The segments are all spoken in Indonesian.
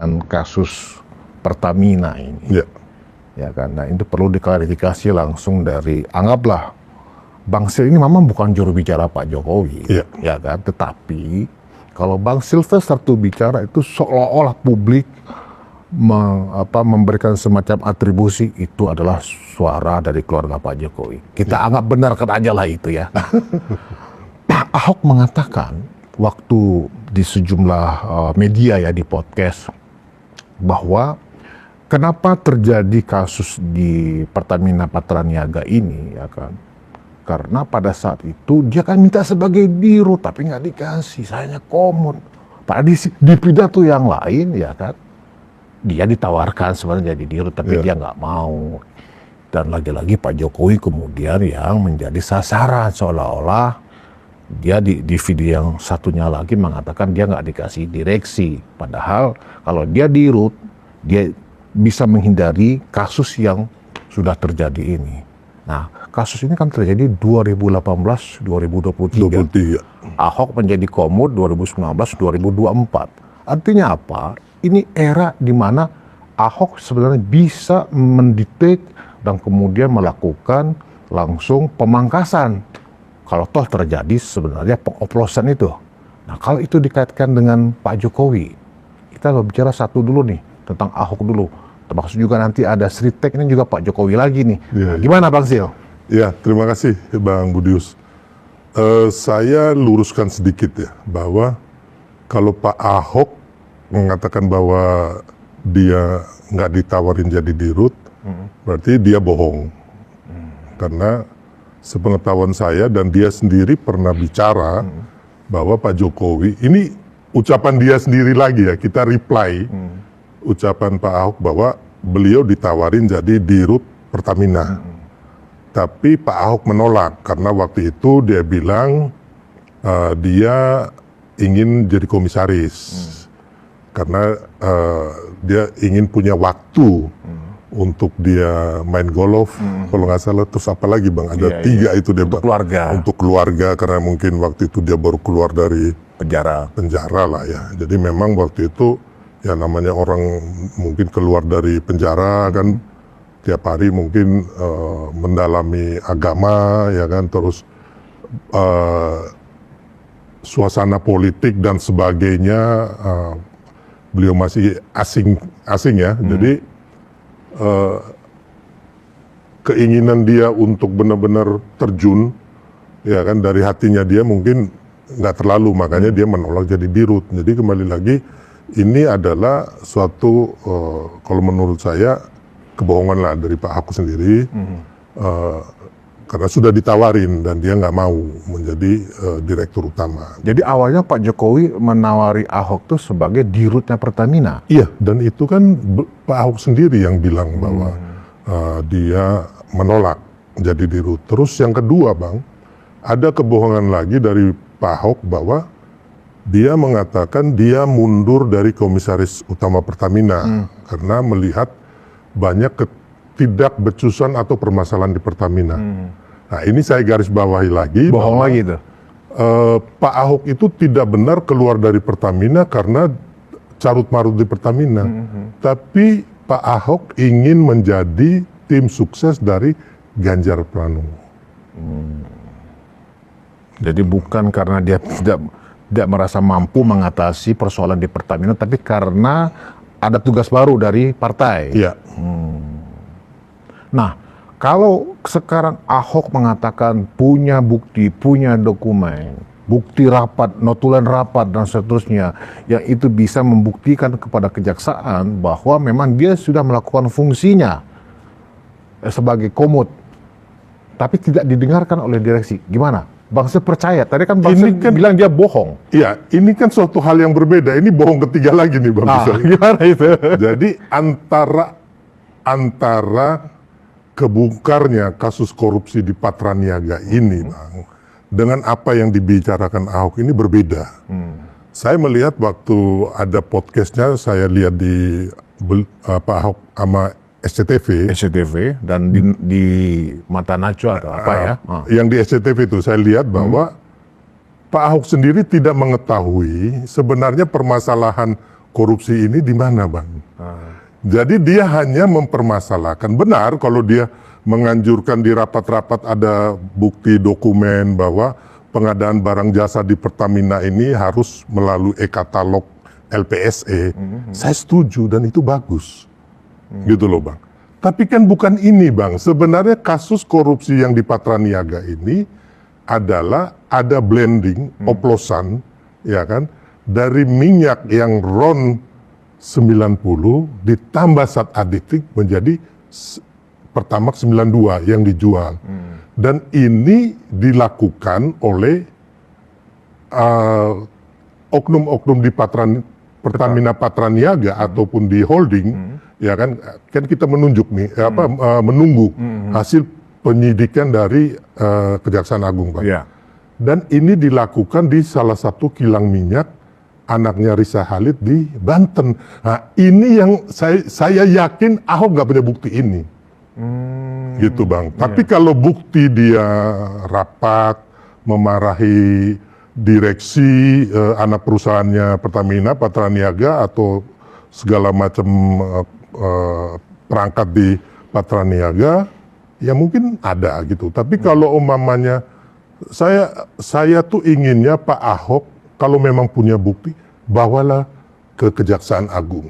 dengan kasus Pertamina ini. Ya. Ya kan, nah itu perlu diklarifikasi langsung dari, anggaplah Bang Sil ini memang bukan juru bicara Pak Jokowi, ya kan, tetapi kalau Bang Silvester tuh bicara itu seolah-olah publik memberikan semacam atribusi itu adalah suara dari keluarga Pak Jokowi. Kita anggap benarkan aja lah itu ya. Pak Ahok mengatakan waktu di sejumlah media ya, di podcast, bahwa kenapa terjadi kasus di Pertamina Patraniaga ini, ya kan? Karena pada saat itu dia kan minta sebagai dirut, tapi nggak dikasih, sayangnya komod. Padahal di pidato yang lain, ya kan, dia ditawarkan sebenarnya jadi dirut, tapi dia nggak mau. Dan lagi-lagi Pak Jokowi kemudian yang menjadi sasaran, seolah-olah dia di video yang satunya lagi mengatakan dia nggak dikasih direksi. Padahal kalau dia dirut, dia bisa menghindari kasus yang sudah terjadi ini. Nah, kasus ini kan terjadi 2018-2023. Ahok menjadi komod 2019-2024. Artinya apa? Ini era di mana Ahok sebenarnya bisa mendetek dan kemudian melakukan langsung pemangkasan. Kalau toh terjadi sebenarnya pengoplosan itu. Nah, kalau itu dikaitkan dengan Pak Jokowi, kita bicara satu dulu nih, tentang Ahok dulu. Termasuk juga nanti ada Sritek, ini juga Pak Jokowi lagi nih. Nah, gimana Bang Sil? Ya, terima kasih Bang Budius. Saya luruskan sedikit ya, bahwa kalau Pak Ahok mengatakan bahwa dia nggak ditawarin jadi dirut, berarti dia bohong. Karena sepengetahuan saya dan dia sendiri pernah bicara bahwa Pak Jokowi, ini ucapan dia sendiri lagi ya, kita reply ucapan Pak Ahok bahwa beliau ditawarin jadi dirut Pertamina. Tapi Pak Ahok menolak karena waktu itu dia bilang dia ingin jadi komisaris. Karena dia ingin punya waktu untuk dia main golf, kalau nggak salah, terus apa lagi Bang, ada tiga itu dia, untuk keluarga. Untuk keluarga, karena mungkin waktu itu dia baru keluar dari penjara lah ya. Jadi memang waktu itu ya namanya orang mungkin keluar dari penjara kan tiap hari mungkin mendalami agama ya kan, terus suasana politik dan sebagainya, beliau masih asing ya. Jadi keinginan dia untuk benar-benar terjun ya kan dari hatinya dia mungkin nggak terlalu, makanya dia menolak jadi dirut. Jadi kembali lagi, ini adalah suatu kalau menurut saya kebohongan lah dari Pak Ahok sendiri, karena sudah ditawarin dan dia nggak mau menjadi direktur utama. Jadi awalnya Pak Jokowi menawari Ahok tuh sebagai dirutnya Pertamina. Iya, dan itu kan Pak Ahok sendiri yang bilang bahwa dia menolak jadi dirut. Terus yang kedua Bang, ada kebohongan lagi dari Pak Ahok bahwa dia mengatakan dia mundur dari komisaris utama Pertamina karena melihat banyak ketidakbecusan atau permasalahan di Pertamina. Nah, ini saya garis bawahi lagi. Bohong lagi itu. Pak Ahok itu tidak benar keluar dari Pertamina karena carut marut di Pertamina. Tapi Pak Ahok ingin menjadi tim sukses dari Ganjar Pranowo. Jadi bukan karena dia tidak merasa mampu mengatasi persoalan di Pertamina, tapi karena ada tugas baru dari partai. Iya. Nah, kalau sekarang Ahok mengatakan punya bukti, punya dokumen, bukti rapat, notulen rapat dan seterusnya, yang itu bisa membuktikan kepada kejaksaan bahwa memang dia sudah melakukan fungsinya sebagai komod, tapi tidak didengarkan oleh direksi. Gimana? Bang Sil percaya? Tadi kan Bang Sil bilang dia bohong. Iya, ini kan suatu hal yang berbeda. Ini bohong ketiga lagi nih Bang. Gimana itu? Jadi antara kebongkarnya kasus korupsi di Patraniaga ini Bang, dengan apa yang dibicarakan Ahok ini berbeda. Saya melihat waktu ada podcastnya, saya lihat di Pak Ahok sama SCTV dan di Mata Najwa atau apa ya? Yang di SCTV itu saya lihat bahwa Pak Ahok sendiri tidak mengetahui sebenarnya permasalahan korupsi ini di mana, Bang? Jadi dia hanya mempermasalahkan. Benar kalau dia menganjurkan di rapat-rapat ada bukti dokumen bahwa pengadaan barang jasa di Pertamina ini harus melalui e-katalog LPSE. Saya setuju dan itu bagus. Gitu loh, Bang. Tapi kan bukan ini, Bang. Sebenarnya kasus korupsi yang di Patraniaga ini adalah ada blending, oplosan, ya kan, dari minyak yang RON 90 ditambah zat aditif menjadi Pertamax 92 yang dijual. Dan ini dilakukan oleh oknum-oknum di Pertamina Patraniaga ataupun di holding, ya kan kita menunjuk nih, menunggu hasil penyidikan dari Kejaksaan Agung, Pak. Ya. Dan ini dilakukan di salah satu kilang minyak anaknya Risa Khalid di Banten. Nah, ini yang saya yakin Ahok nggak punya bukti ini, gitu, Bang. Tapi kalau bukti dia rapat memarahi direksi anak perusahaannya Pertamina Patraniaga atau segala macam perangkat di Patraniaga, ya mungkin ada gitu. Tapi kalau umpamanya saya tuh inginnya Pak Ahok kalau memang punya bukti bawalah ke Kejaksaan Agung.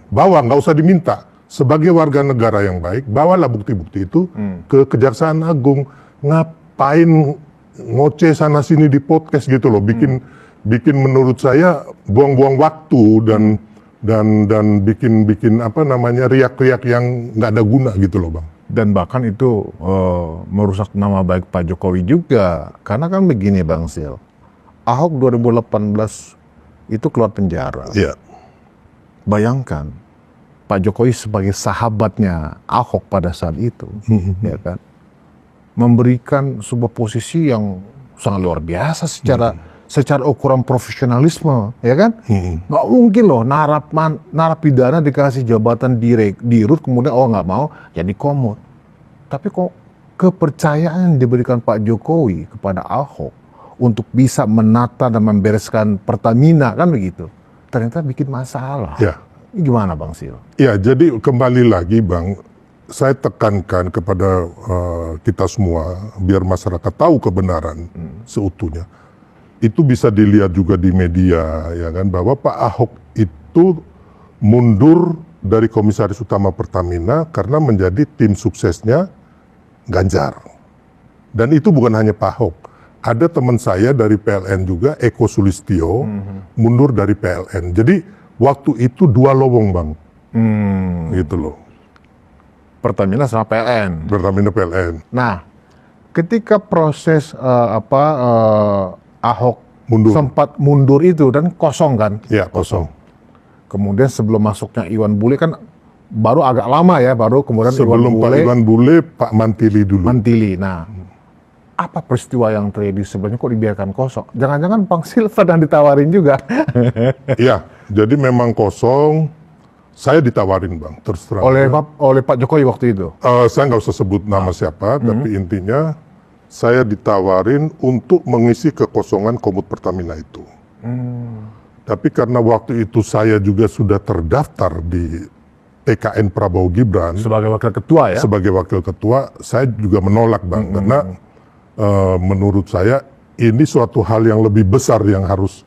Bawa, nggak usah diminta. Sebagai warga negara yang baik, bawalah bukti-bukti itu ke Kejaksaan Agung. Ngapain ngoceh sana sini di podcast gitu loh, bikin menurut saya buang-buang waktu dan bikin apa namanya riak-riak yang nggak ada guna gitu loh, Bang. Dan bahkan itu merusak nama baik Pak Jokowi juga, karena kan begini, Bang Sil, Ahok 2018 itu keluar penjara. Iya. Bayangkan Pak Jokowi sebagai sahabatnya Ahok pada saat itu, ya kan, memberikan sebuah posisi yang sangat luar biasa secara ukuran profesionalisme, ya kan? Nggak mungkin loh narapidana dikasih jabatan dirut kemudian nggak mau jadi komut. Tapi kok kepercayaan yang diberikan Pak Jokowi kepada Ahok untuk bisa menata dan membereskan Pertamina kan begitu, ternyata bikin masalah. Ya. Ini gimana, Bang Sil? Ya, jadi kembali lagi, Bang, saya tekankan kepada kita semua biar masyarakat tahu kebenaran seutuhnya. Itu bisa dilihat juga di media, ya kan, bahwa Pak Ahok itu mundur dari Komisaris Utama Pertamina karena menjadi tim suksesnya Ganjar. Dan itu bukan hanya Pak Ahok. Ada teman saya dari PLN juga, Eko Sulistyo, mundur dari PLN. Jadi waktu itu dua lowong, Bang. Gitu loh. Pertamina sama PLN. Pertamina PLN. Nah, ketika proses Ahok sempat mundur itu dan kosong kan? Ya, kosong. Kemudian sebelum masuknya Iwan Bule kan baru agak lama ya, baru kemudian sebelum Pak Iwan Bule, Pak Mantili dulu. Mantili. Nah, apa peristiwa yang terjadi sebenarnya kok dibiarkan kosong? Jangan-jangan Bang Sil sedang ditawarin juga? Iya, jadi memang kosong. Saya ditawarin, Bang, terus terang. Oleh Pak Jokowi waktu itu? Saya nggak usah sebut nama siapa, tapi intinya saya ditawarin untuk mengisi kekosongan Komut Pertamina itu. Tapi karena waktu itu saya juga sudah terdaftar di TKN Prabowo Gibran. Sebagai wakil ketua ya? Sebagai wakil ketua, saya juga menolak, Bang. Karena menurut saya ini suatu hal yang lebih besar yang harus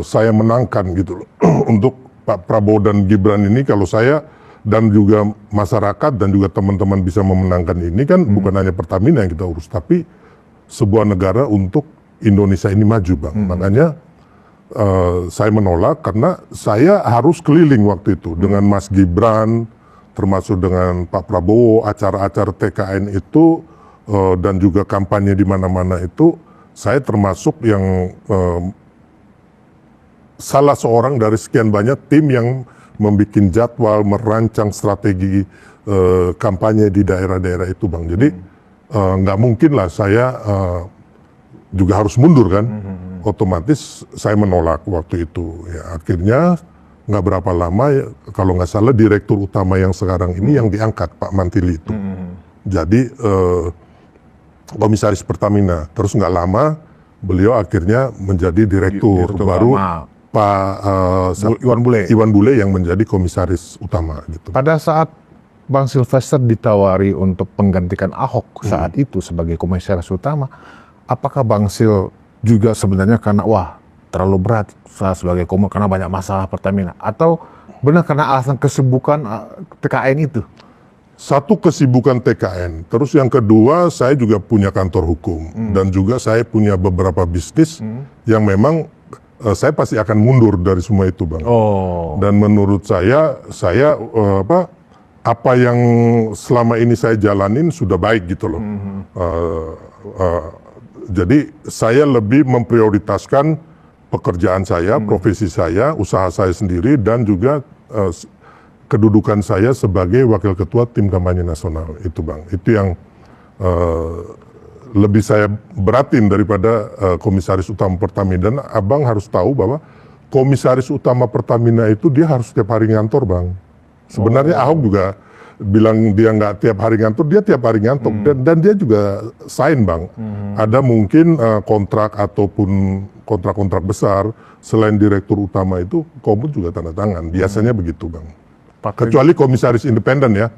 saya menangkan gitu loh. Untuk Pak Prabowo dan Gibran ini, kalau saya dan juga masyarakat dan juga teman-teman bisa memenangkan ini kan bukan hanya Pertamina yang kita urus, tapi sebuah negara untuk Indonesia ini maju, Bang. Makanya saya menolak karena saya harus keliling waktu itu dengan Mas Gibran, termasuk dengan Pak Prabowo, acara-acara TKN itu dan juga kampanye di mana-mana itu, saya termasuk yang salah seorang dari sekian banyak tim yang membuat jadwal, merancang strategi kampanye di daerah-daerah itu, Bang. Jadi nggak mungkin lah saya juga harus mundur kan. Otomatis saya menolak waktu itu. Ya, akhirnya nggak berapa lama, ya, kalau nggak salah direktur utama yang sekarang ini yang diangkat, Pak Mantili itu. Jadi komisaris Pertamina. Terus nggak lama beliau akhirnya menjadi direktur baru. Iwan Bule. Iwan Bule yang menjadi komisaris utama gitu. Pada saat Bang Silvester ditawari untuk menggantikan Ahok saat itu sebagai komisaris utama, apakah Bang Sil juga sebenarnya karena terlalu berat saya sebagai karena banyak masalah Pertamina, atau benar karena alasan kesibukan TKN itu? Satu, kesibukan TKN, terus yang kedua saya juga punya kantor hukum dan juga saya punya beberapa bisnis yang memang saya pasti akan mundur dari semua itu, Bang. Dan menurut saya apa yang selama ini saya jalanin sudah baik gitu loh. Jadi saya lebih memprioritaskan pekerjaan saya, profesi saya, usaha saya sendiri, dan juga kedudukan saya sebagai wakil ketua tim kampanye nasional itu, Bang. Itu yang lebih saya beratin daripada komisaris utama Pertamina. Dan Abang harus tahu bahwa komisaris utama Pertamina itu dia harus setiap hari ngantor, Bang. Sebenarnya Ahok juga bilang dia nggak tiap hari ngantor, dia tiap hari ngantor. Dan dia juga sign, Bang. Ada mungkin kontrak ataupun kontrak-kontrak besar selain direktur utama itu Komut juga tanda tangan. Biasanya begitu, Bang. Kecuali komisaris independen ya.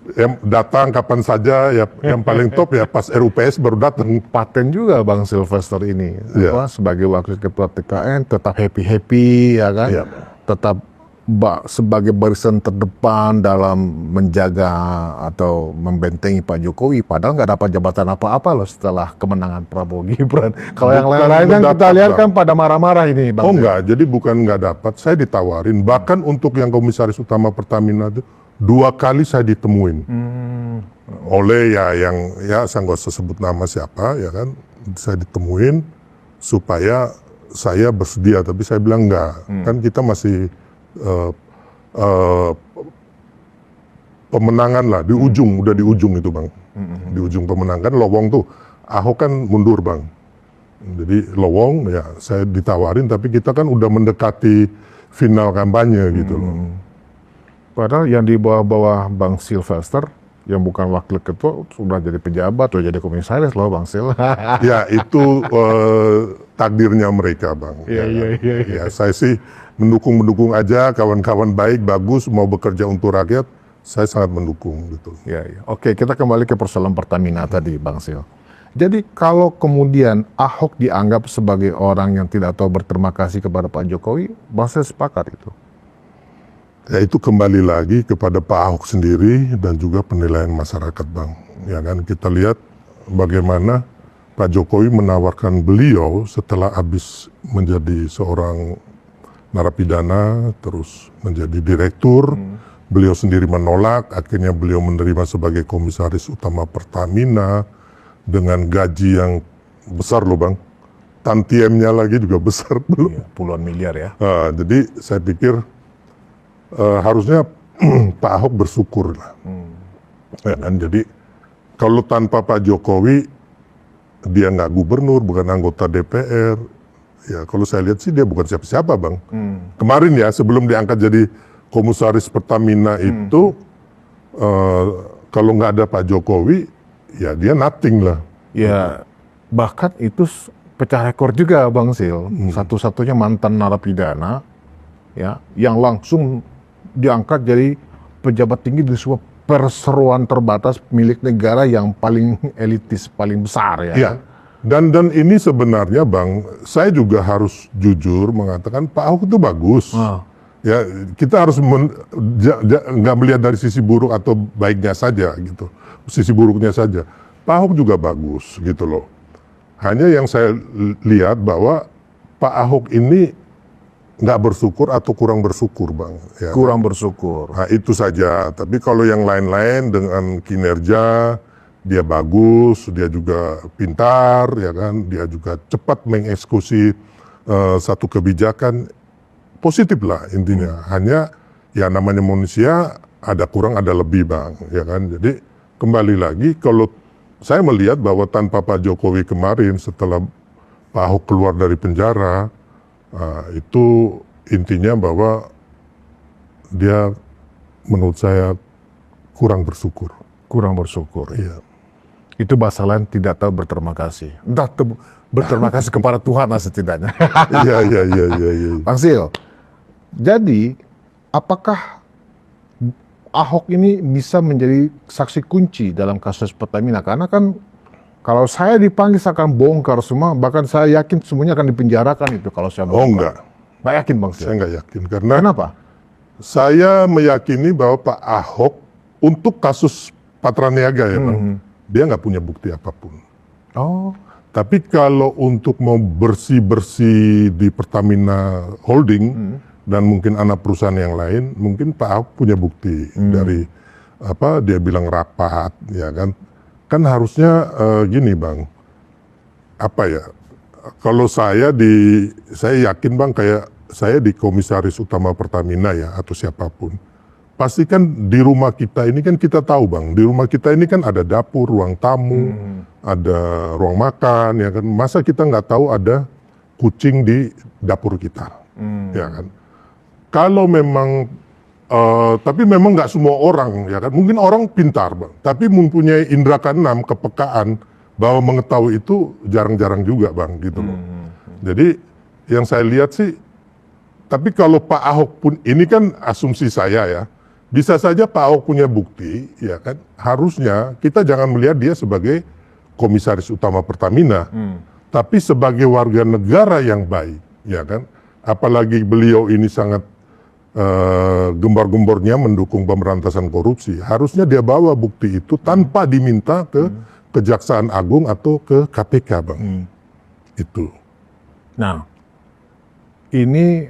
Yang datang kapan saja ya, yang paling top ya pas RUPS baru datang. Paten juga Bang Silvester ini, sebagai wakil ketua TKN tetap happy ya kan, tetap sebagai barisan terdepan dalam menjaga atau membentengi Pak Jokowi, padahal nggak dapat jabatan apa-apa loh setelah kemenangan Prabowo Gibran. Kalau yang lain-lain kan kita lihat kan pada marah-marah ini, Bang. Oh enggak, jadi bukan nggak dapat, saya ditawarin. Bahkan untuk yang komisaris utama Pertamina itu 2 kali saya ditemuin oleh saya nggak usah sebut nama siapa ya kan, saya ditemuin supaya saya bersedia, tapi saya bilang enggak, kan kita masih pemenangan lah di ujung, udah di ujung itu, Bang. Di ujung pemenangan lowong tuh, Ahok kan mundur, Bang. Jadi lowong ya saya ditawarin, tapi kita kan udah mendekati final kampanye gitu loh. Padahal yang di bawah Bang Silvester yang bukan wakil ketua sudah jadi pejabat, sudah jadi komisaris loh, Bang Sil. Ya itu takdirnya mereka, Bang. Ya, saya sih mendukung aja, kawan-kawan baik, bagus, mau bekerja untuk rakyat, saya sangat mendukung gitu. Oke, kita kembali ke persoalan Pertamina tadi, Bang Sil. Jadi kalau kemudian Ahok dianggap sebagai orang yang tidak tahu berterima kasih kepada Pak Jokowi, Bang Sil sepakat itu? Ya itu kembali lagi kepada Pak Ahok sendiri dan juga penilaian masyarakat, Bang. Ya kan, kita lihat bagaimana Pak Jokowi menawarkan beliau setelah habis menjadi seorang narapidana, terus menjadi direktur. Beliau sendiri menolak, akhirnya beliau menerima sebagai komisaris utama Pertamina dengan gaji yang besar loh, Bang. Tantiemnya lagi juga besar. Puluhan miliar ya. Jadi saya pikir harusnya Pak Ahok bersyukur lah. Ya kan? Jadi kalau tanpa Pak Jokowi, dia nggak gubernur, bukan anggota DPR. Ya kalau saya lihat sih dia bukan siapa-siapa, Bang. Kemarin ya sebelum diangkat jadi komisaris Pertamina itu, kalau nggak ada Pak Jokowi, ya dia nothing lah. Ya bahkan itu pecah rekor juga, Bang Sil. Satu-satunya mantan narapidana ya yang langsung diangkat jadi pejabat tinggi di sebuah perseroan terbatas milik negara yang paling elitis, paling besar ya. Ya. Dan ini sebenarnya, Bang, saya juga harus jujur mengatakan Pak Ahok itu bagus. Ya, kita harus nggak melihat dari sisi buruk atau baiknya saja gitu, sisi buruknya saja. Pak Ahok juga bagus gitu loh. Hanya yang saya lihat bahwa Pak Ahok ini nggak bersyukur atau kurang bersyukur, Bang. Ya, kurang bersyukur. Nah, itu saja. Tapi kalau yang lain-lain dengan kinerja, dia bagus, dia juga pintar, ya kan, dia juga cepat mengeksekusi satu kebijakan, positif lah intinya. Hanya ya namanya manusia, ada kurang ada lebih, Bang, ya kan. Jadi kembali lagi, kalau saya melihat bahwa tanpa Pak Jokowi kemarin setelah Pak Ahok keluar dari penjara, itu intinya bahwa dia menurut saya kurang bersyukur. Kurang bersyukur. Iya. Itu bahasa lain tidak tahu berterima kasih. Entah berterima kasih kepada Tuhan lah setidaknya. Iya. Bang Sil, jadi apakah Ahok ini bisa menjadi saksi kunci dalam kasus Pertamina? Karena kan kalau saya dipanggil saya akan bongkar semua, bahkan saya yakin semuanya akan dipenjarakan itu kalau saya bongkar. Oh enggak. Nggak yakin Bang Sil? Saya nggak yakin karena Kenapa? saya meyakini bahwa Pak Ahok untuk kasus Patraniaga ya Bang, dia nggak punya bukti apapun. Oh, Tapi kalau untuk mau bersih-bersih di Pertamina Holding dan mungkin anak perusahaan yang lain, mungkin Pak Ahok punya bukti dari apa dia bilang rapat, ya kan? Kan harusnya gini Bang, apa ya? Kalau saya yakin Bang kayak saya di Komisaris Utama Pertamina ya atau siapapun, pasti kan di rumah kita ini kan kita tahu Bang, di rumah kita ini kan ada dapur, ruang tamu, ada ruang makan, ya kan? Masa kita nggak tahu ada kucing di dapur kita, ya kan? Kalau memang, tapi memang nggak semua orang, ya kan? Mungkin orang pintar Bang, tapi mempunyai indera keenam, kepekaan bahwa mengetahui itu jarang-jarang juga Bang, gitu loh. Jadi yang saya lihat sih, tapi kalau Pak Ahok pun, ini kan asumsi saya ya, bisa saja Pak Ahok punya bukti, ya kan? Harusnya kita jangan melihat dia sebagai Komisaris Utama Pertamina, tapi sebagai warga negara yang baik, ya kan? Apalagi beliau ini sangat gembar-gembornya mendukung pemberantasan korupsi, harusnya dia bawa bukti itu tanpa diminta ke Kejaksaan Agung atau ke KPK, Bang. Itu. nah ini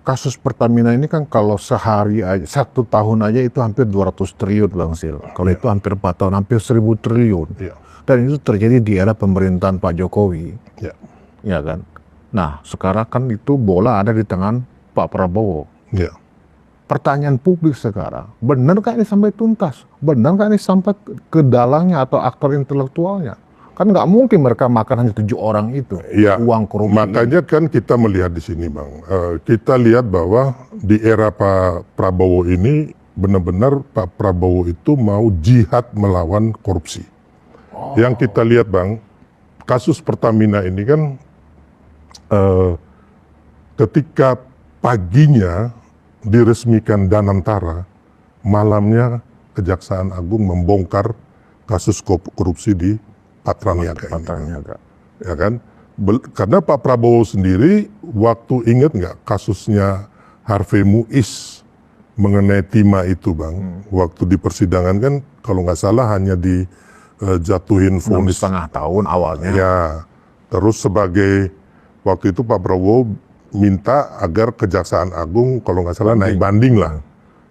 kasus Pertamina ini kan kalau sehari aja, 1 tahun aja itu hampir 200 triliun Bang Sil. Kalau itu hampir 4 tahun, hampir 1000 triliun. Iya. Dan itu terjadi di era pemerintahan Pak Jokowi. Ya. Ya kan? Nah, sekarang kan itu bola ada di tangan Pak Prabowo. Ya. Pertanyaan publik sekarang, benarkah ini sampai tuntas? Benarkah ini sampai ke dalangnya atau aktor intelektualnya? Kan nggak mungkin mereka makan hanya 7 orang itu, Ya, uang korupsi. makanya kan kita melihat di sini, Bang. Kita lihat bahwa di era Pak Prabowo ini benar-benar Pak Prabowo itu mau jihad melawan korupsi. Yang kita lihat, Bang, kasus Pertamina ini kan ketika paginya diresmikan Danantara, malamnya Kejaksaan Agung membongkar kasus korupsi di Patraniaga ini. Ya kan? Karena Pak Prabowo sendiri waktu ingat nggak kasusnya Harvey Muiz mengenai timah itu Bang, waktu di persidangan kan kalau nggak salah hanya dijatuhin vonis 6,5 tahun awalnya. ya, terus sebagai waktu itu Pak Prabowo minta agar Kejaksaan Agung kalau nggak salah naik banding lah,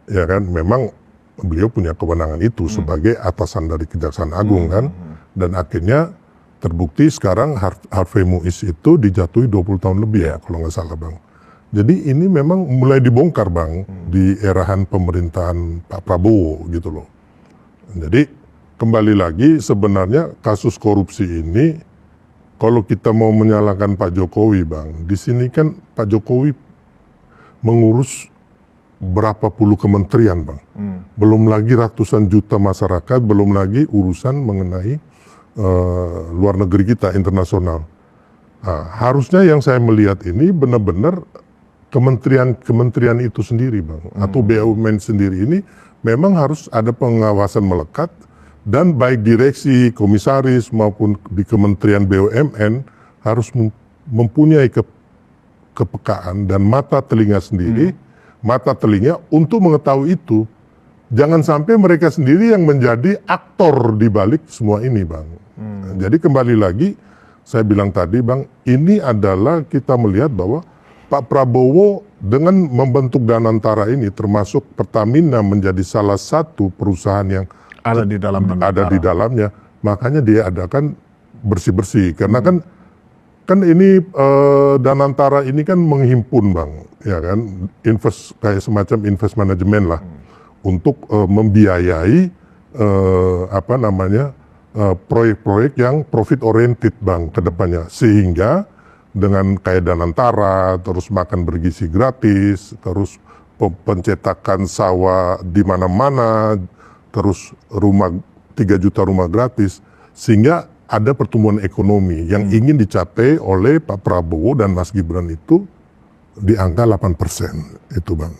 ya kan? Memang beliau punya kewenangan itu sebagai atasan dari Kejaksaan Agung kan, dan akhirnya terbukti sekarang Harvey Muiz itu dijatuhi 20 tahun lebih ya kalau nggak salah Bang. Jadi ini memang mulai dibongkar Bang di erahan pemerintahan Pak Prabowo gitu loh. Jadi kembali lagi sebenarnya kasus korupsi ini kalau kita mau menyalahkan Pak Jokowi Bang, di sini kan Pak Jokowi mengurus berapa puluh kementerian Bang. Belum lagi ratusan juta masyarakat, belum lagi urusan mengenai luar negeri kita, internasional. Nah, harusnya yang saya melihat ini benar-benar kementerian itu sendiri Bang, atau BUMN sendiri ini memang harus ada pengawasan melekat, dan baik direksi, komisaris maupun di Kementerian BUMN harus mempunyai kepekaan dan mata telinga sendiri, mata telinga untuk mengetahui itu. Jangan sampai mereka sendiri yang menjadi aktor di balik semua ini Bang. Jadi kembali lagi, saya bilang tadi Bang, ini adalah kita melihat bahwa Pak Prabowo dengan membentuk Danantara ini termasuk Pertamina menjadi salah satu perusahaan yang Ada di dalam ada di dalamnya, makanya dia adakan bersih-bersih karena kan ini Danantara ini kan menghimpun Bang, ya kan, kayak semacam invest management lah untuk membiayai proyek-proyek yang profit oriented Bang ke depannya, sehingga dengan kayak Danantara, terus makan bergizi gratis, terus pencetakan sawah di mana-mana, terus 3 juta rumah gratis, sehingga ada pertumbuhan ekonomi yang ingin dicapai oleh Pak Prabowo dan Mas Gibran itu di angka 8%. Itu Bang.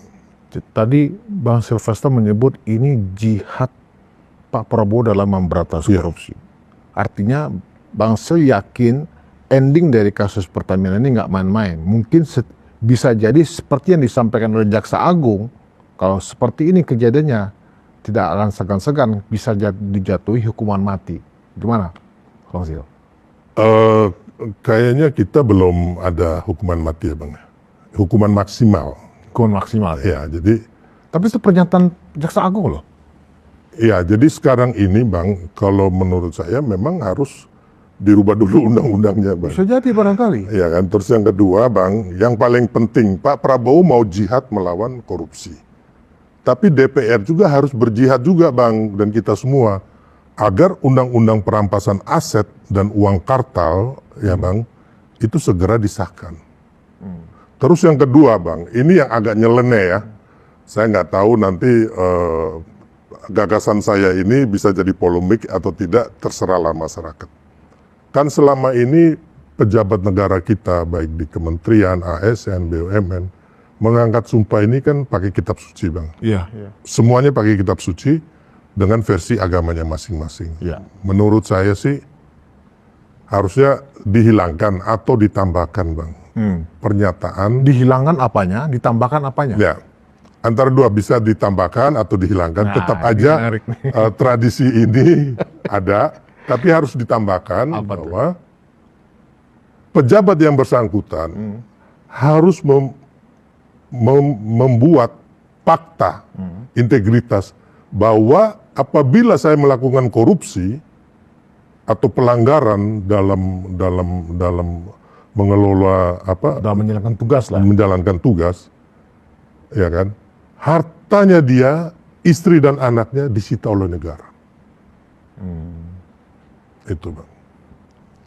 Tadi Bang Silvester menyebut ini jihad Pak Prabowo dalam memberantas korupsi. Artinya Bang Sil yakin ending dari kasus Pertamina ini nggak main-main. Mungkin bisa jadi seperti yang disampaikan oleh Jaksa Agung, kalau seperti ini kejadiannya tidak akan segan-segan bisa dijatuhi hukuman mati. Gimana, Bang Sil? Kayaknya kita belum ada hukuman mati ya Bang. Hukuman maksimal. Hukuman maksimal ya? Ya, jadi... Tapi itu pernyataan Jaksa Agung loh. Ya, jadi sekarang ini Bang, kalau menurut saya memang harus dirubah dulu undang-undangnya Bang. Bisa jadi barangkali. Ya kan, terus yang kedua Bang, yang paling penting Pak Prabowo mau jihad melawan korupsi. Tapi DPR juga harus berjihad juga Bang, dan kita semua, agar undang-undang perampasan aset dan uang kartal, ya Bang, itu segera disahkan. Terus yang kedua Bang, ini yang agak nyeleneh ya, saya nggak tahu nanti gagasan saya ini bisa jadi polemik atau tidak, terserahlah masyarakat. Kan selama ini pejabat negara kita, baik di kementerian, ASN, BUMN, mengangkat sumpah ini kan pakai kitab suci Bang. Iya. Semuanya pakai kitab suci dengan versi agamanya masing-masing. Iya. Menurut saya sih harusnya dihilangkan atau ditambahkan Bang. Pernyataan. Dihilangkan apanya, ditambahkan apanya? Ya. Antara dua, bisa ditambahkan atau dihilangkan. Nah, tetap ini aja menarik nih. tradisi ini ada, tapi harus ditambahkan bahwa pejabat yang bersangkutan harus membuat fakta integritas bahwa apabila saya melakukan korupsi atau pelanggaran dalam mengelola Dalam menjalankan tugas lah. menjalankan tugas, ya kan, hartanya dia, istri dan anaknya disita oleh negara. Itu Bang.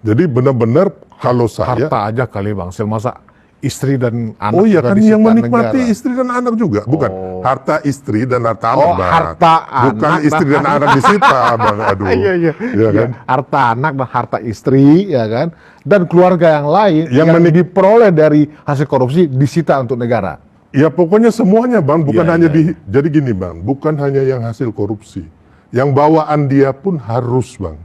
Jadi benar-benar kalau saya... Harta aja kali Bang Sil, masa istri dan anak Oh iya juga kan disita yang menikmati negara? istri dan anak juga. Bukan, harta istri dan harta anak Bang. Harta Bukan anak istri dan anak disita Bang. Aduh. Iya. Ya kan? Harta anak dan harta istri, ya kan, dan keluarga yang lain Yang diperoleh dari hasil korupsi disita untuk negara. Ya pokoknya semuanya Bang, bukan Iya, hanya jadi gini Bang, bukan hanya yang hasil korupsi. Yang bawaan dia pun harus Bang.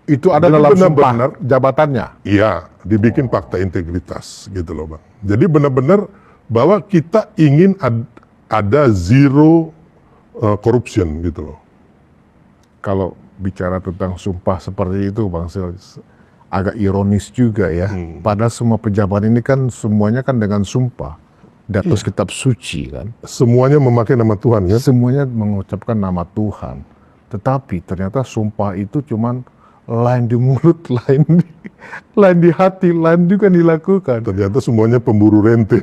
Itu ada Jadi dalam benar-benar- sumpah jabatannya. Iya, dibikin fakta integritas gitu loh Bang. Jadi benar-benar bahwa kita ingin ada zero corruption gitu loh. Kalau bicara tentang sumpah seperti itu Bang Sil, agak ironis juga ya. Padahal semua pejabat ini kan semuanya kan dengan sumpah di atas kitab suci kan. Semuanya memakai nama Tuhan ya. Semuanya mengucapkan nama Tuhan. Tetapi ternyata sumpah itu cuman lain di mulut, lain di hati, lain juga dilakukan. Ternyata semuanya pemburu rente.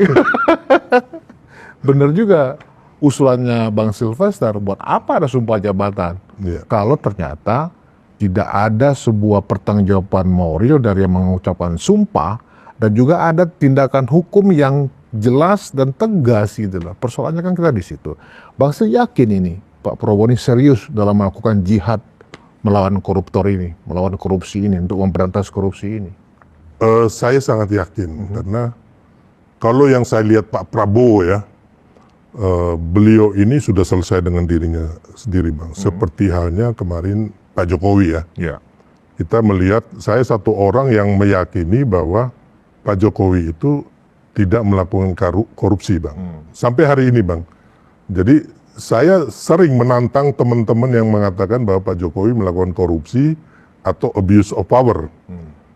Bener juga usulannya Bang Silvester, buat apa ada sumpah jabatan? Iya. Kalau ternyata tidak ada sebuah pertanggungjawaban moral dari yang mengucapkan sumpah, dan juga ada tindakan hukum yang jelas dan tegas gitu loh. Persoalannya kan kita di situ. Bang Sil yakin ini Pak Prabowo ini serius dalam melakukan jihad melawan koruptor ini, melawan korupsi ini, untuk memberantas korupsi ini. Saya sangat yakin karena kalau yang saya lihat Pak Prabowo ya, beliau ini sudah selesai dengan dirinya sendiri Bang. Seperti halnya kemarin Pak Jokowi ya. Ya. Kita melihat, saya satu orang yang meyakini bahwa Pak Jokowi itu tidak melakukan korupsi Bang. Sampai hari ini Bang. Jadi saya sering menantang teman-teman yang mengatakan bahwa Pak Jokowi melakukan korupsi atau abuse of power.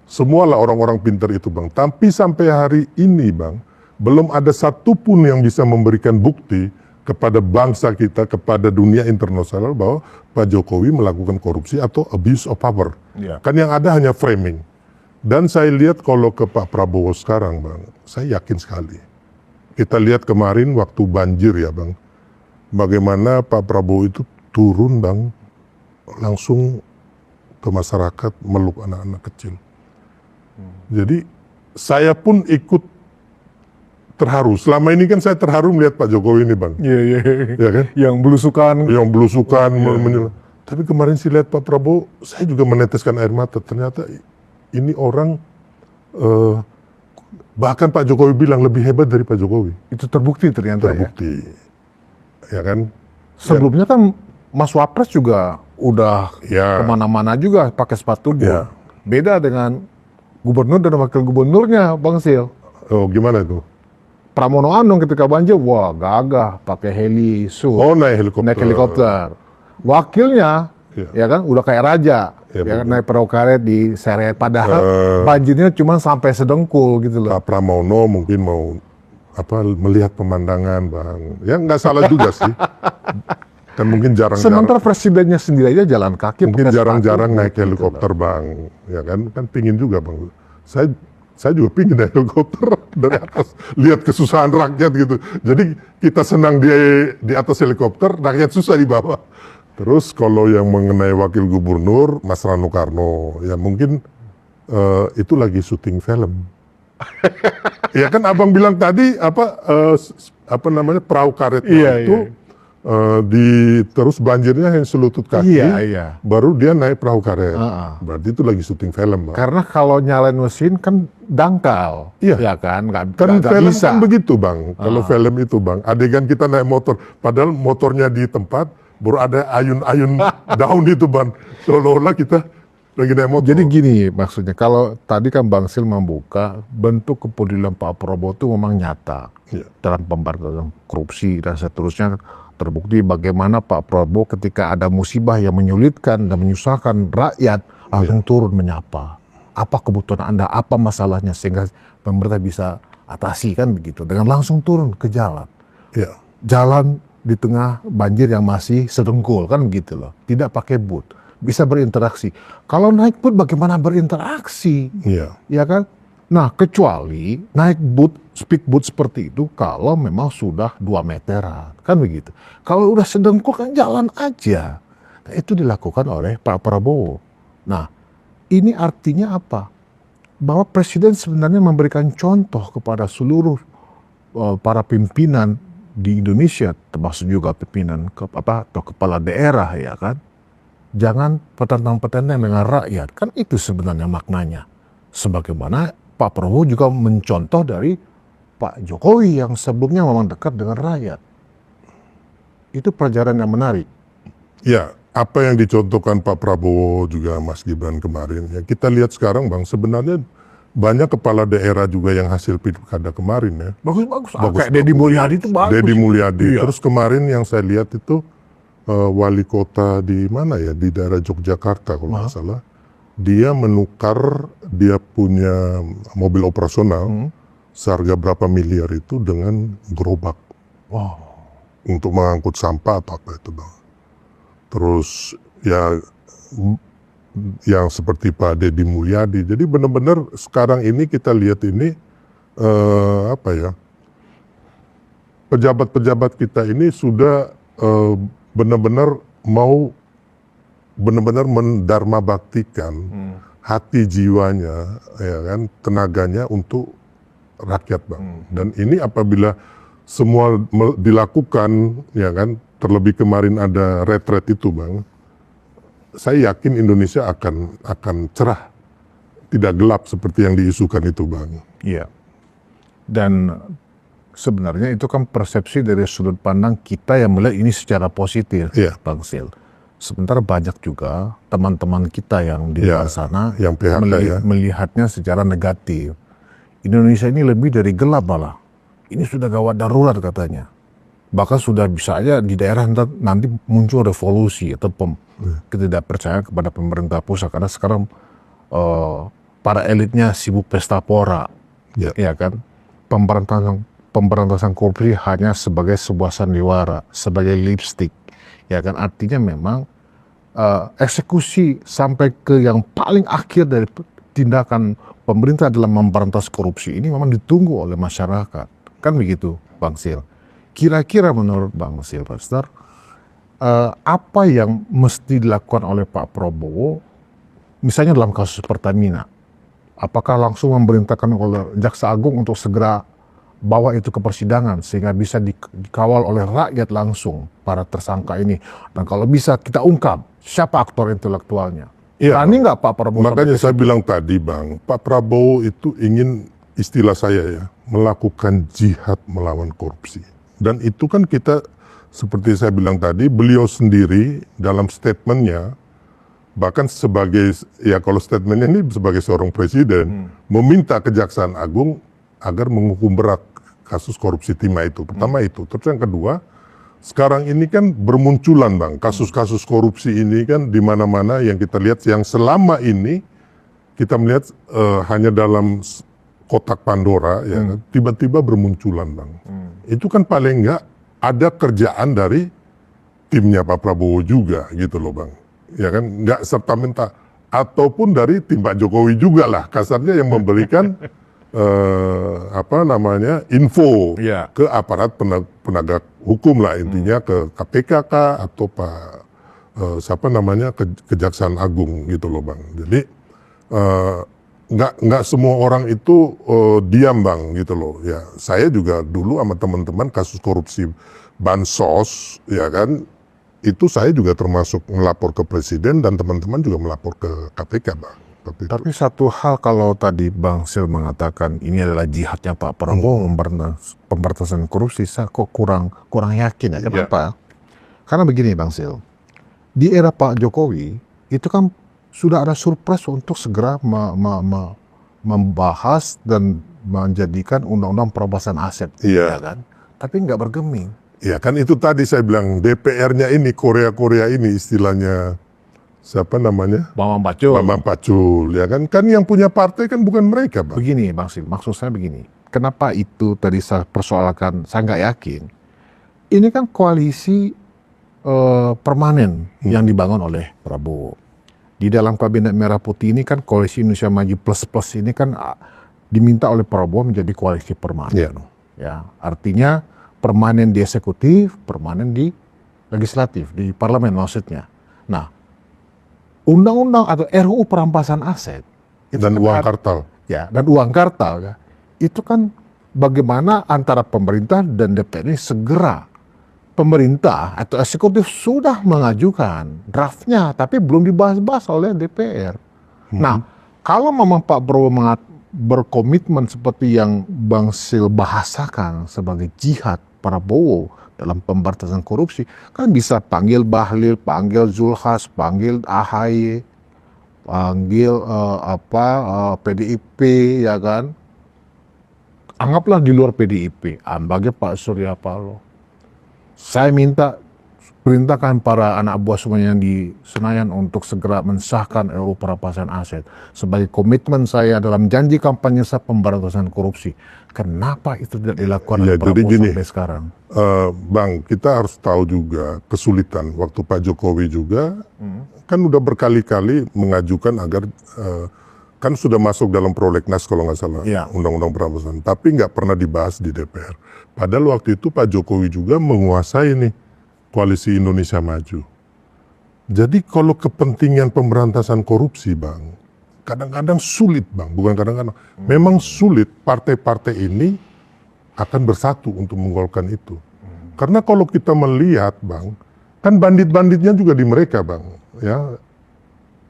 Semualah orang-orang pintar itu Bang. Tapi sampai hari ini Bang, belum ada satupun yang bisa memberikan bukti kepada bangsa kita, kepada dunia internasional bahwa Pak Jokowi melakukan korupsi atau abuse of power. Ya. Kan yang ada hanya framing. Dan saya lihat kalau ke Pak Prabowo sekarang Bang, saya yakin sekali. Kita lihat kemarin waktu banjir ya Bang, bagaimana Pak Prabowo itu turun Bang, langsung ke masyarakat meluk anak-anak kecil. Jadi saya pun ikut terharu. Selama ini kan saya terharu melihat Pak Jokowi ini Bang. Iya. Ya kan? Yang belusukan. Yang belusukan. Tapi kemarin sih lihat Pak Prabowo, saya juga meneteskan air mata. Ternyata ini orang, bahkan Pak Jokowi bilang lebih hebat dari Pak Jokowi. Itu terbukti ternyata ya. Terbukti. Ya kan? Sebelumnya kan Mas Wapres juga udah Ya. kemana-mana juga pakai sepatu boot. Ya. Beda dengan gubernur dan wakil gubernurnya, Bang Sil. Oh, gimana itu? Pramono Anung ketika banjir, wah gagah, pakai heli, Oh, naik helikopter. naik helikopter. Wakilnya, ya kan, udah kayak raja, Ya, ya kan, betul. naik perahu karet di seret. Padahal banjirnya cuma sampai sedengkul gitu loh. Pak Pramono mungkin mau melihat pemandangan, Bang. Ya nggak salah juga sih. Kan mungkin jarang-jarang. Sementara presidennya sendiri aja jalan kaki. Mungkin pakai jarang-jarang sepatu, naik gitu helikopter, Bang. Ya kan pingin juga, Bang. Saya juga pingin naik helikopter dari atas, lihat kesusahan rakyat gitu. Jadi kita senang di atas helikopter, rakyat susah di bawah. Terus kalau yang mengenai wakil gubernur, Mas Rano Karno, ya mungkin itu lagi syuting film. Ya kan abang bilang tadi perahu karet Iya, itu terus banjirnya yang selutut kaki, Iya. baru dia naik perahu karet. Heeh. Berarti itu lagi syuting film, Bang. Karena kalau nyalain mesin kan dangkal, Iya. ya kan, nggak Kan film bisa. kan begitu, Bang. Kalau film itu, Bang, adegan kita naik motor, padahal motornya di tempat, baru ada ayun-ayun daun itu, Bang. Seolah-olah kita lagi naik motor. Jadi gini maksudnya, kalau tadi kan Bang Sil membuka bentuk kepedulian Pak Prabowo itu memang nyata Iya. dalam pemberantasan korupsi dan seterusnya. Terbukti bagaimana Pak Prabowo ketika ada musibah yang menyulitkan dan menyusahkan rakyat langsung turun menyapa. Apa kebutuhan Anda, apa masalahnya, sehingga pemerintah bisa atasi kan begitu. Dengan langsung turun ke jalan. Ya. Jalan di tengah banjir yang masih sedengkul kan begitu loh. Tidak pakai boot, bisa berinteraksi. Kalau naik boot bagaimana berinteraksi? Iya. Ya kan? Nah, kecuali naik boot, speedboat seperti itu kalau memang sudah 2 meteran, kan begitu. Kalau udah sedengkul kan jalan aja. Nah, itu dilakukan oleh Pak Prabowo. Nah, ini artinya apa? Bahwa Presiden sebenarnya memberikan contoh kepada seluruh para pimpinan di Indonesia, termasuk juga pimpinan atau kepala daerah, ya kan? Jangan petentang-petentang dengan rakyat, kan itu sebenarnya maknanya. Sebagaimana Pak Prabowo juga mencontoh dari Pak Jokowi yang sebelumnya memang dekat dengan rakyat. Itu pelajaran yang menarik. Ya, apa yang dicontohkan Pak Prabowo juga Mas Gibran kemarin, ya kita lihat sekarang, Bang, sebenarnya banyak kepala daerah juga yang hasil pilkada kemarin ya. Bagus-bagus. Kayak Deddy Mulyadi itu bagus. Deddy Mulyadi. Iya. Terus kemarin yang saya lihat itu wali kota di mana ya, di daerah Yogyakarta kalau nggak salah. Dia menukar dia punya mobil operasional seharga berapa miliar itu dengan gerobak. Wow. Untuk mengangkut sampah atau apa itu, Bang. Terus ya yang seperti Pak Deddy Mulyadi. Jadi benar-benar sekarang ini kita lihat ini pejabat-pejabat kita ini sudah benar-benar mau benar-benar mendharma baktikan hati jiwanya, ya kan, tenaganya untuk rakyat, Bang. Dan ini apabila semua dilakukan, ya kan, terlebih kemarin ada retret itu, Bang. Saya yakin Indonesia akan cerah, tidak gelap seperti yang diisukan itu, Bang. Iya. Dan sebenarnya itu kan persepsi dari sudut pandang kita yang melihat ini secara positif, Iya. Bang Sil. Sementara banyak juga teman-teman kita yang di luar sana yang PHK ya. melihatnya secara negatif. Indonesia ini lebih dari gelap malah. Ini sudah gawat darurat katanya. Bahkan sudah bisa aja di daerah nanti muncul revolusi atau ketidakpercayaan kepada pemerintah pusat. Karena sekarang para elitnya sibuk pesta pora. Ya kan? Pemberantasan korupsi hanya sebagai sebuah sandiwara, sebagai lipstick. Ya kan? Artinya memang eksekusi sampai ke yang paling akhir dari tindakan pemerintah dalam memberantas korupsi ini memang ditunggu oleh masyarakat. Kan begitu, Bang Sil. Kira-kira menurut Bang Silvester, apa yang mesti dilakukan oleh Pak Prabowo, misalnya dalam kasus Pertamina, apakah langsung memerintahkan oleh Jaksa Agung untuk segera bawa itu ke persidangan sehingga bisa dikawal oleh rakyat langsung para tersangka ini, dan kalau bisa kita ungkap Siapa aktor intelektualnya? Iya. Berani nggak Pak Prabowo? Makanya saya bilang tadi Bang, Pak Prabowo itu ingin, istilah saya ya, melakukan jihad melawan korupsi. Dan itu kan kita, seperti saya bilang tadi, beliau sendiri dalam statementnya, bahkan sebagai, ya kalau statementnya ini sebagai seorang presiden, meminta Kejaksaan Agung agar menghukum berat kasus korupsi timah itu. Pertama itu. Terus yang kedua, sekarang ini kan bermunculan Bang, kasus-kasus korupsi ini kan di mana-mana yang kita lihat, yang selama ini kita melihat hanya dalam kotak Pandora, ya kan, tiba-tiba bermunculan Bang. Itu kan paling enggak ada kerjaan dari timnya Pak Prabowo juga gitu loh Bang. Ya kan, enggak serta-merta, ataupun dari tim Pak Jokowi juga lah, kasarnya yang memberikan info Iya. ke aparat penegak hukum lah, intinya ke KPK kah, atau Kejaksaan Agung gitu loh Bang. Jadi nggak semua orang itu diam Bang gitu loh. Ya saya juga dulu sama teman-teman kasus korupsi bansos, ya kan, itu saya juga termasuk melapor ke presiden dan teman-teman juga melapor ke KPK Bang. Tapi satu hal, kalau tadi Bang Sil mengatakan ini adalah jihadnya Pak Prabowo pemberantasan korupsi, saya kok kurang yakin ya. Kenapa? Karena begini Bang Sil, di era Pak Jokowi itu kan sudah ada surprise untuk segera membahas dan menjadikan undang-undang perampasan aset, ya kan? Tapi nggak bergeming. Ya kan itu tadi saya bilang, DPR-nya ini, Korea ini istilahnya, siapa namanya? Bambang Pacul. Bambang Pacul, ya kan? Kan yang punya partai kan bukan mereka, Bang. Begini, Bang Sil, maksud saya begini. Kenapa itu tadi saya persoalkan, saya nggak yakin. Ini kan koalisi permanen yang dibangun oleh Prabowo. Di dalam Kabinet Merah Putih ini kan koalisi Indonesia Maju Plus ini kan diminta oleh Prabowo menjadi koalisi permanen. Ya, artinya permanen di eksekutif, permanen di legislatif, di parlemen maksudnya. Nah, undang-undang atau RUU perampasan aset dan kan uang kartal. Ya, dan uang kartal ya. Itu kan bagaimana antara pemerintah dan DPR ini segera, pemerintah atau eksekutif sudah mengajukan draftnya tapi belum dibahas-bahas oleh DPR. Nah, kalau memang Pak Prabowo berkomitmen seperti yang Bang Sil bahasakan sebagai jihad Prabowo dalam pemberantasan korupsi, kan bisa panggil Bahlil, panggil Zulhas, panggil AHY, panggil PDIP, ya kan? Anggaplah di luar PDIP, panggil Pak Surya Paloh. Saya minta perintahkan para anak buah semuanya di Senayan untuk segera mensahkan RUU perampasan aset sebagai komitmen saya dalam janji kampanye saya pemberantasan korupsi. Kenapa itu tidak dilakukan oleh Prabowo sampai sekarang? Bang, kita harus tahu juga kesulitan waktu Pak Jokowi juga kan udah berkali-kali mengajukan agar kan sudah masuk dalam prolegnas kalau nggak salah, undang-undang perampasan, tapi nggak pernah dibahas di DPR. Padahal waktu itu Pak Jokowi juga menguasai nih Koalisi Indonesia Maju. Jadi kalau kepentingan pemberantasan korupsi Bang, kadang-kadang sulit Bang, bukan kadang-kadang, memang sulit partai-partai ini akan bersatu untuk menggolkan itu. Karena kalau kita melihat Bang, kan bandit-banditnya juga di mereka Bang, ya,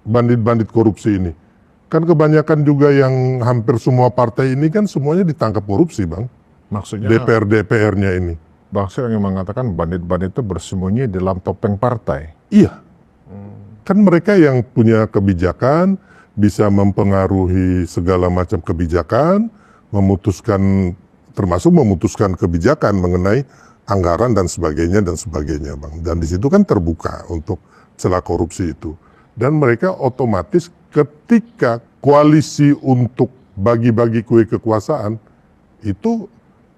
bandit-bandit korupsi ini. Kan kebanyakan juga yang hampir semua partai ini kan semuanya ditangkap korupsi Bang. Maksudnya DPR-nya ini. Bang Sil yang mengatakan bandit-bandit itu bersembunyi dalam topeng partai. Iya. Kan mereka yang punya kebijakan, bisa mempengaruhi segala macam kebijakan, termasuk memutuskan kebijakan mengenai anggaran dan sebagainya Bang. Dan di situ kan terbuka untuk celah korupsi itu. Dan mereka otomatis ketika koalisi untuk bagi-bagi kue kekuasaan itu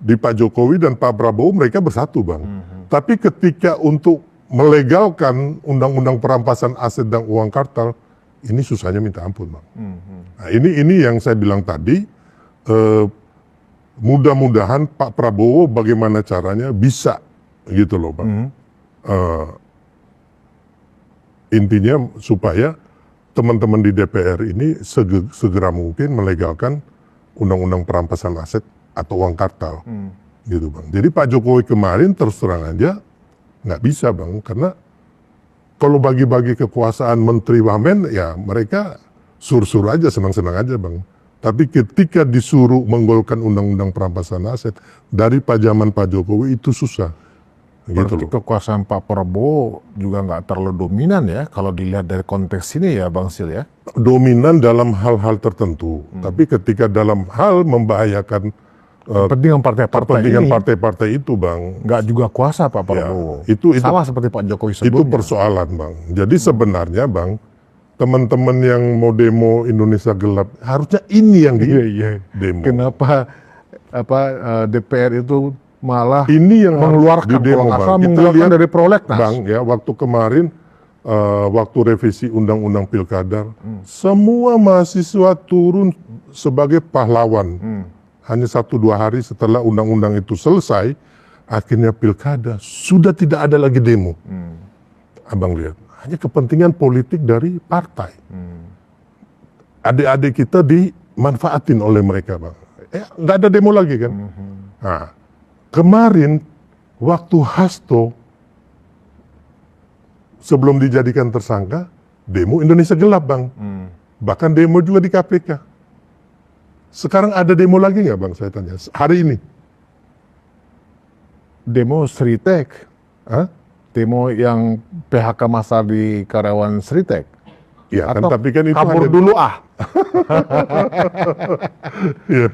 di Pak Jokowi dan Pak Prabowo mereka bersatu Bang. Tapi ketika untuk melegalkan undang-undang perampasan aset dan uang kartal, ini susahnya minta ampun Bang. Nah, ini yang saya bilang tadi, mudah-mudahan Pak Prabowo bagaimana caranya bisa gitu loh Bang. Intinya supaya teman-teman di DPR ini segera mungkin melegalkan undang-undang perampasan aset atau uang kartal, gitu Bang. Jadi Pak Jokowi kemarin terus terang aja nggak bisa Bang, karena kalau bagi-bagi kekuasaan menteri wamen, ya mereka sur-sur aja, senang-senang aja bang. Tapi ketika disuruh menggolkan undang-undang perampasan aset dari zaman Pak Jokowi itu susah. Gitu Berarti loh. kekuasaan Pak Prabowo juga nggak terlalu dominan ya kalau dilihat dari konteks ini ya Bang Sil ya. Dominan dalam hal-hal tertentu, tapi ketika dalam hal membahayakan Kepentingan partai-partai kepentingan ini partai-partai itu bang, nggak juga kuasa Pak Prabowo. itu- Sama seperti Pak Jokowi itu sebelumnya. persoalan bang. Jadi sebenarnya bang, teman-teman yang mau demo Indonesia gelap harusnya ini yang di Iya. demo. Kenapa DPR itu malah Ini yang mengeluarkan harus didemo, kalau nggak Bang. salah Kita mengeluarkan lihat, dari prolegnas. Bang, ya waktu kemarin waktu revisi undang-undang pilkada, semua mahasiswa turun sebagai pahlawan. Hanya 1-2 hari setelah undang-undang itu selesai, akhirnya pilkada sudah tidak ada lagi demo. Abang lihat, hanya kepentingan politik dari partai. Adik-adik kita dimanfaatin oleh mereka, bang. Nggak ada demo lagi kan? Nah, kemarin waktu Hasto sebelum dijadikan tersangka, demo Indonesia gelap bang. Bahkan demo juga di KPK. Sekarang ada demo lagi nggak bang? Saya tanya. Hari ini. Demo Sritek, Hah? demo yang PHK massal di karyawan Sritek. Ya kan, Atau tapi kan itu kabur hanya dulu ah. Iya.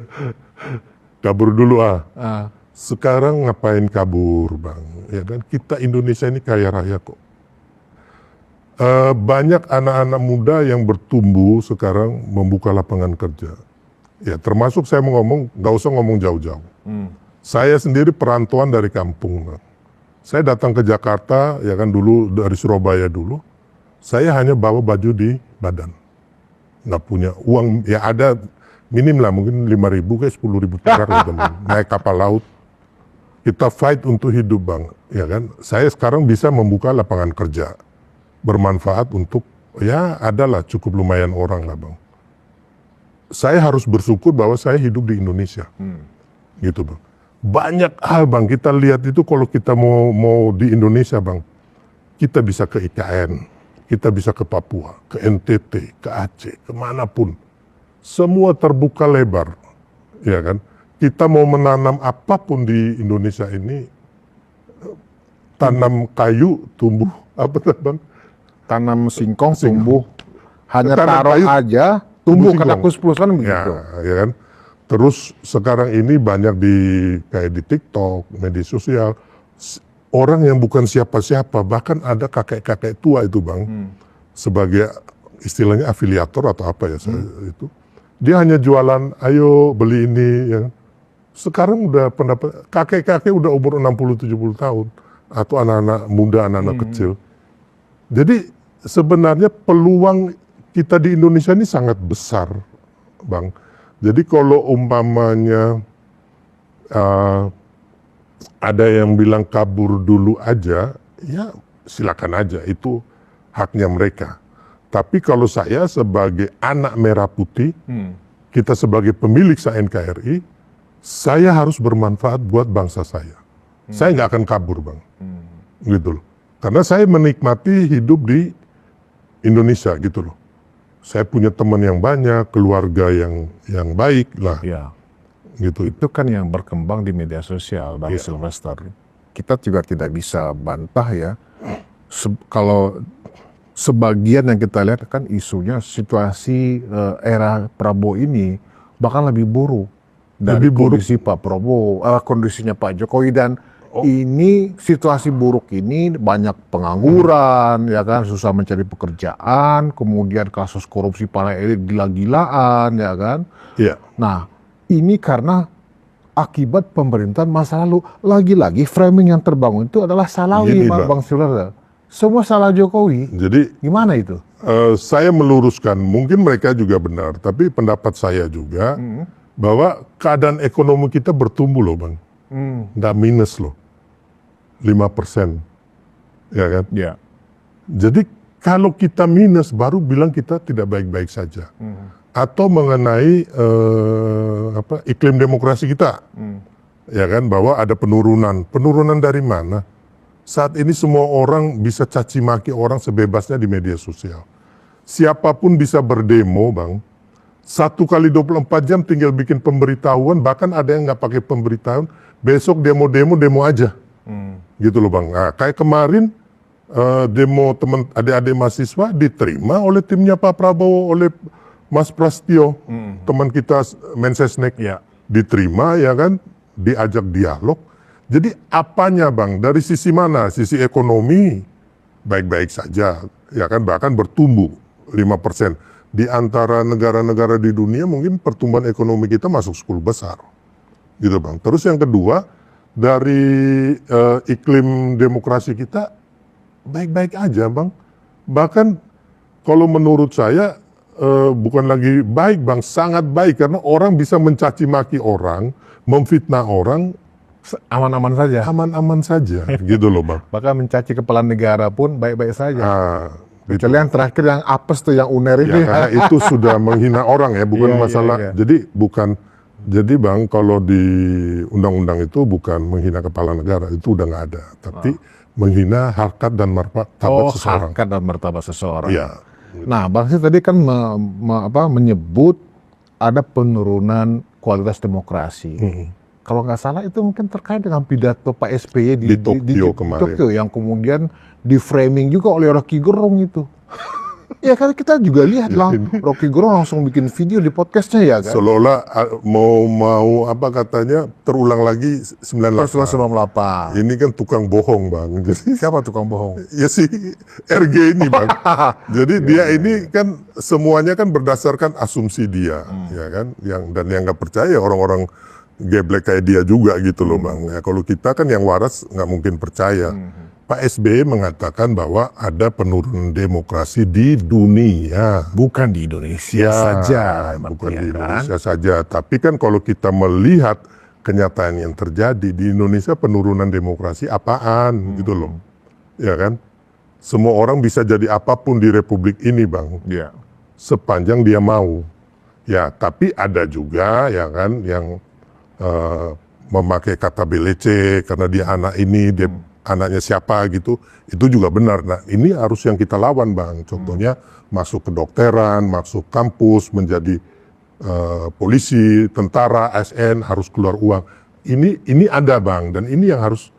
Kabur dulu ah. Ah, Sekarang ngapain kabur bang? Ya kan kita Indonesia ini kaya raya kok. Banyak anak-anak muda yang bertumbuh sekarang membuka lapangan kerja. Ya termasuk saya mau ngomong, nggak usah ngomong jauh-jauh. Saya sendiri perantauan dari kampung. Bang. Saya datang ke Jakarta, ya kan dulu dari Surabaya dulu. Saya hanya bawa baju di badan. Nggak punya uang, ya ada minim lah mungkin 5.000 ke 10.000 perak gitu, Bang. Naik kapal laut. Kita fight untuk hidup bang, ya kan. Saya sekarang bisa membuka lapangan kerja. Bermanfaat untuk, ya adalah cukup lumayan orang lah bang. Saya harus bersyukur bahwa saya hidup di Indonesia. Gitu bang. Banyak hal bang, kita lihat itu kalau kita mau di Indonesia bang. Kita bisa ke IKN, kita bisa ke Papua, ke NTT, ke Aceh, kemanapun. Semua terbuka lebar, ya kan. Kita mau menanam apapun di Indonesia ini, tanam kayu, tumbuh, apa bang? tanam singkong tumbuh, hanya Tanam taruh kayu, aja tumbuh singkong. kena kus-plus kan begitu. Ya kan. Terus sekarang ini banyak kayak di TikTok, media sosial, orang yang bukan siapa-siapa, bahkan ada kakek-kakek tua itu bang, sebagai istilahnya afiliator atau apa ya itu, dia hanya jualan, ayo beli ini, ya. Sekarang udah pendapat kakek-kakek udah umur 60-70 tahun atau anak-anak muda, anak-anak kecil. Jadi sebenarnya peluang kita di Indonesia ini sangat besar, bang. Jadi kalau umpamanya ada yang bilang kabur dulu aja, ya silakan aja, itu haknya mereka. Tapi kalau saya sebagai anak merah putih, kita sebagai pemilik NKRI, saya harus bermanfaat buat bangsa saya. Saya nggak akan kabur bang, gitu loh. Karena saya menikmati hidup di Indonesia gitu loh. Saya punya teman yang banyak, keluarga yang baik lah, Ya, gitu. itu kan yang berkembang di media sosial, Bang Sylvester. Kita juga tidak bisa bantah ya. Kalau sebagian yang kita lihat kan isunya situasi era Prabowo ini bahkan lebih buruk dari Lebih buruk. kondisi Pak Prabowo, kondisinya Pak Jokowi, dan ini situasi buruk ini banyak pengangguran, ya kan, susah mencari pekerjaan, kemudian kasus korupsi para elit gila-gilaan, ya kan. Iya. Nah, ini karena akibat pemerintahan masa lalu. Lagi-lagi framing yang terbangun itu adalah Salawi, Gini, Bang. Bang Silver. Semua salah Jokowi. Jadi Gimana itu? saya meluruskan, mungkin mereka juga benar, tapi pendapat saya juga bahwa keadaan ekonomi kita bertumbuh loh bang, nggak minus loh, 5%, ya kan? Ya. Jadi kalau kita minus baru bilang kita tidak baik-baik saja, atau mengenai iklim demokrasi kita, ya kan, bahwa ada penurunan dari mana? Saat ini semua orang bisa caci maki orang sebebasnya di media sosial. Siapapun bisa berdemo, Bang. 1 kali 24 jam tinggal bikin pemberitahuan, bahkan ada yang nggak pakai pemberitahuan, besok demo aja. Gitu loh, Bang. Nah, kayak kemarin demo teman adik-adik mahasiswa diterima oleh timnya Pak Prabowo, oleh Mas Prasetyo, teman kita Mensesnek. Ya. Diterima, ya kan, diajak dialog. Jadi apanya, Bang, dari sisi mana? Sisi ekonomi baik-baik saja, ya kan, bahkan bertumbuh 5%. Di antara negara-negara di dunia mungkin pertumbuhan ekonomi kita masuk 10 besar. Gitu, Bang. Terus yang kedua, dari iklim demokrasi kita baik-baik aja, Bang. Bahkan kalau menurut saya bukan lagi baik, Bang, sangat baik, karena orang bisa mencaci maki orang, memfitnah orang, Aman-aman saja. aman-aman saja, gitu loh, Bang. Bahkan mencaci kepala negara pun baik-baik saja. Nah, Kecuali yang terakhir yang apes tuh, yang UNER ya, ini. karena itu sudah menghina orang ya, bukan Iya, masalah. iya. Jadi Bang, kalau di undang-undang itu bukan menghina kepala negara, itu udah nggak ada. Tapi menghina harkat dan martabat seseorang. Harkat dan martabat seseorang. Iya. Nah, Bang Sis tadi kan menyebut ada penurunan kualitas demokrasi. Kalau nggak salah itu mungkin terkait dengan pidato Pak SBY Di Tokyo kemarin. Tokyo, yang kemudian di framing juga oleh Rocky Gerung itu. Ya kan kita juga lihat lah, Rocky Gerung langsung bikin video di podcastnya, ya kan. Seolah-olah mau apa katanya terulang lagi 98. 98. Ini kan tukang bohong, Bang. Jadi Siapa tukang bohong? ya si RG ini, Bang. Jadi dia ini kan semuanya kan berdasarkan asumsi dia, ya kan. Dan yang nggak percaya orang-orang geblek kayak dia juga gitu loh, Bang. Ya, kalau kita kan yang waras nggak mungkin percaya. Pak SBY mengatakan bahwa ada penurunan demokrasi di dunia. Bukan di Indonesia saja. Bukan ya di kan? Indonesia saja. Tapi kan kalau kita melihat kenyataan yang terjadi di Indonesia, penurunan demokrasi apaan gitu loh. Ya kan? Semua orang bisa jadi apapun di Republik ini, Bang. Iya. Sepanjang dia mau. Ya, tapi ada juga ya kan yang memakai kata BLC karena dia anak ini, dia anaknya siapa gitu, itu juga benar. Nah, ini harus yang kita lawan, Bang. Contohnya masuk kedokteran, masuk kampus, menjadi polisi, tentara, ASN, harus keluar uang. Ini ada, Bang, dan ini yang harus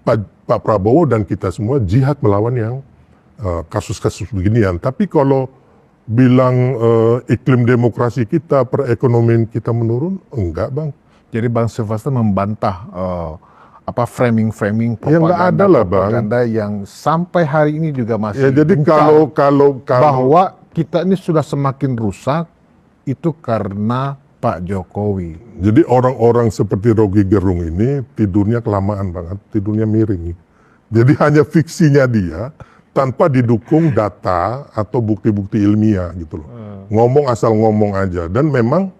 Pak Prabowo dan kita semua jihad melawan yang kasus-kasus beginian. Tapi kalau bilang iklim demokrasi kita, perekonomian kita menurun, enggak, Bang. Jadi Bang Sylvester membantah framing Ya, nggak ada lah, Bang. propaganda yang sampai hari ini juga masih Ya, jadi gencar kalau bahwa kita ini sudah semakin rusak itu karena Pak Jokowi. jadi orang-orang seperti Rocky Gerung ini tidurnya kelamaan banget, tidurnya miring. Jadi hanya fiksinya dia tanpa didukung data atau bukti-bukti ilmiah gitu loh. Ngomong asal ngomong aja, dan memang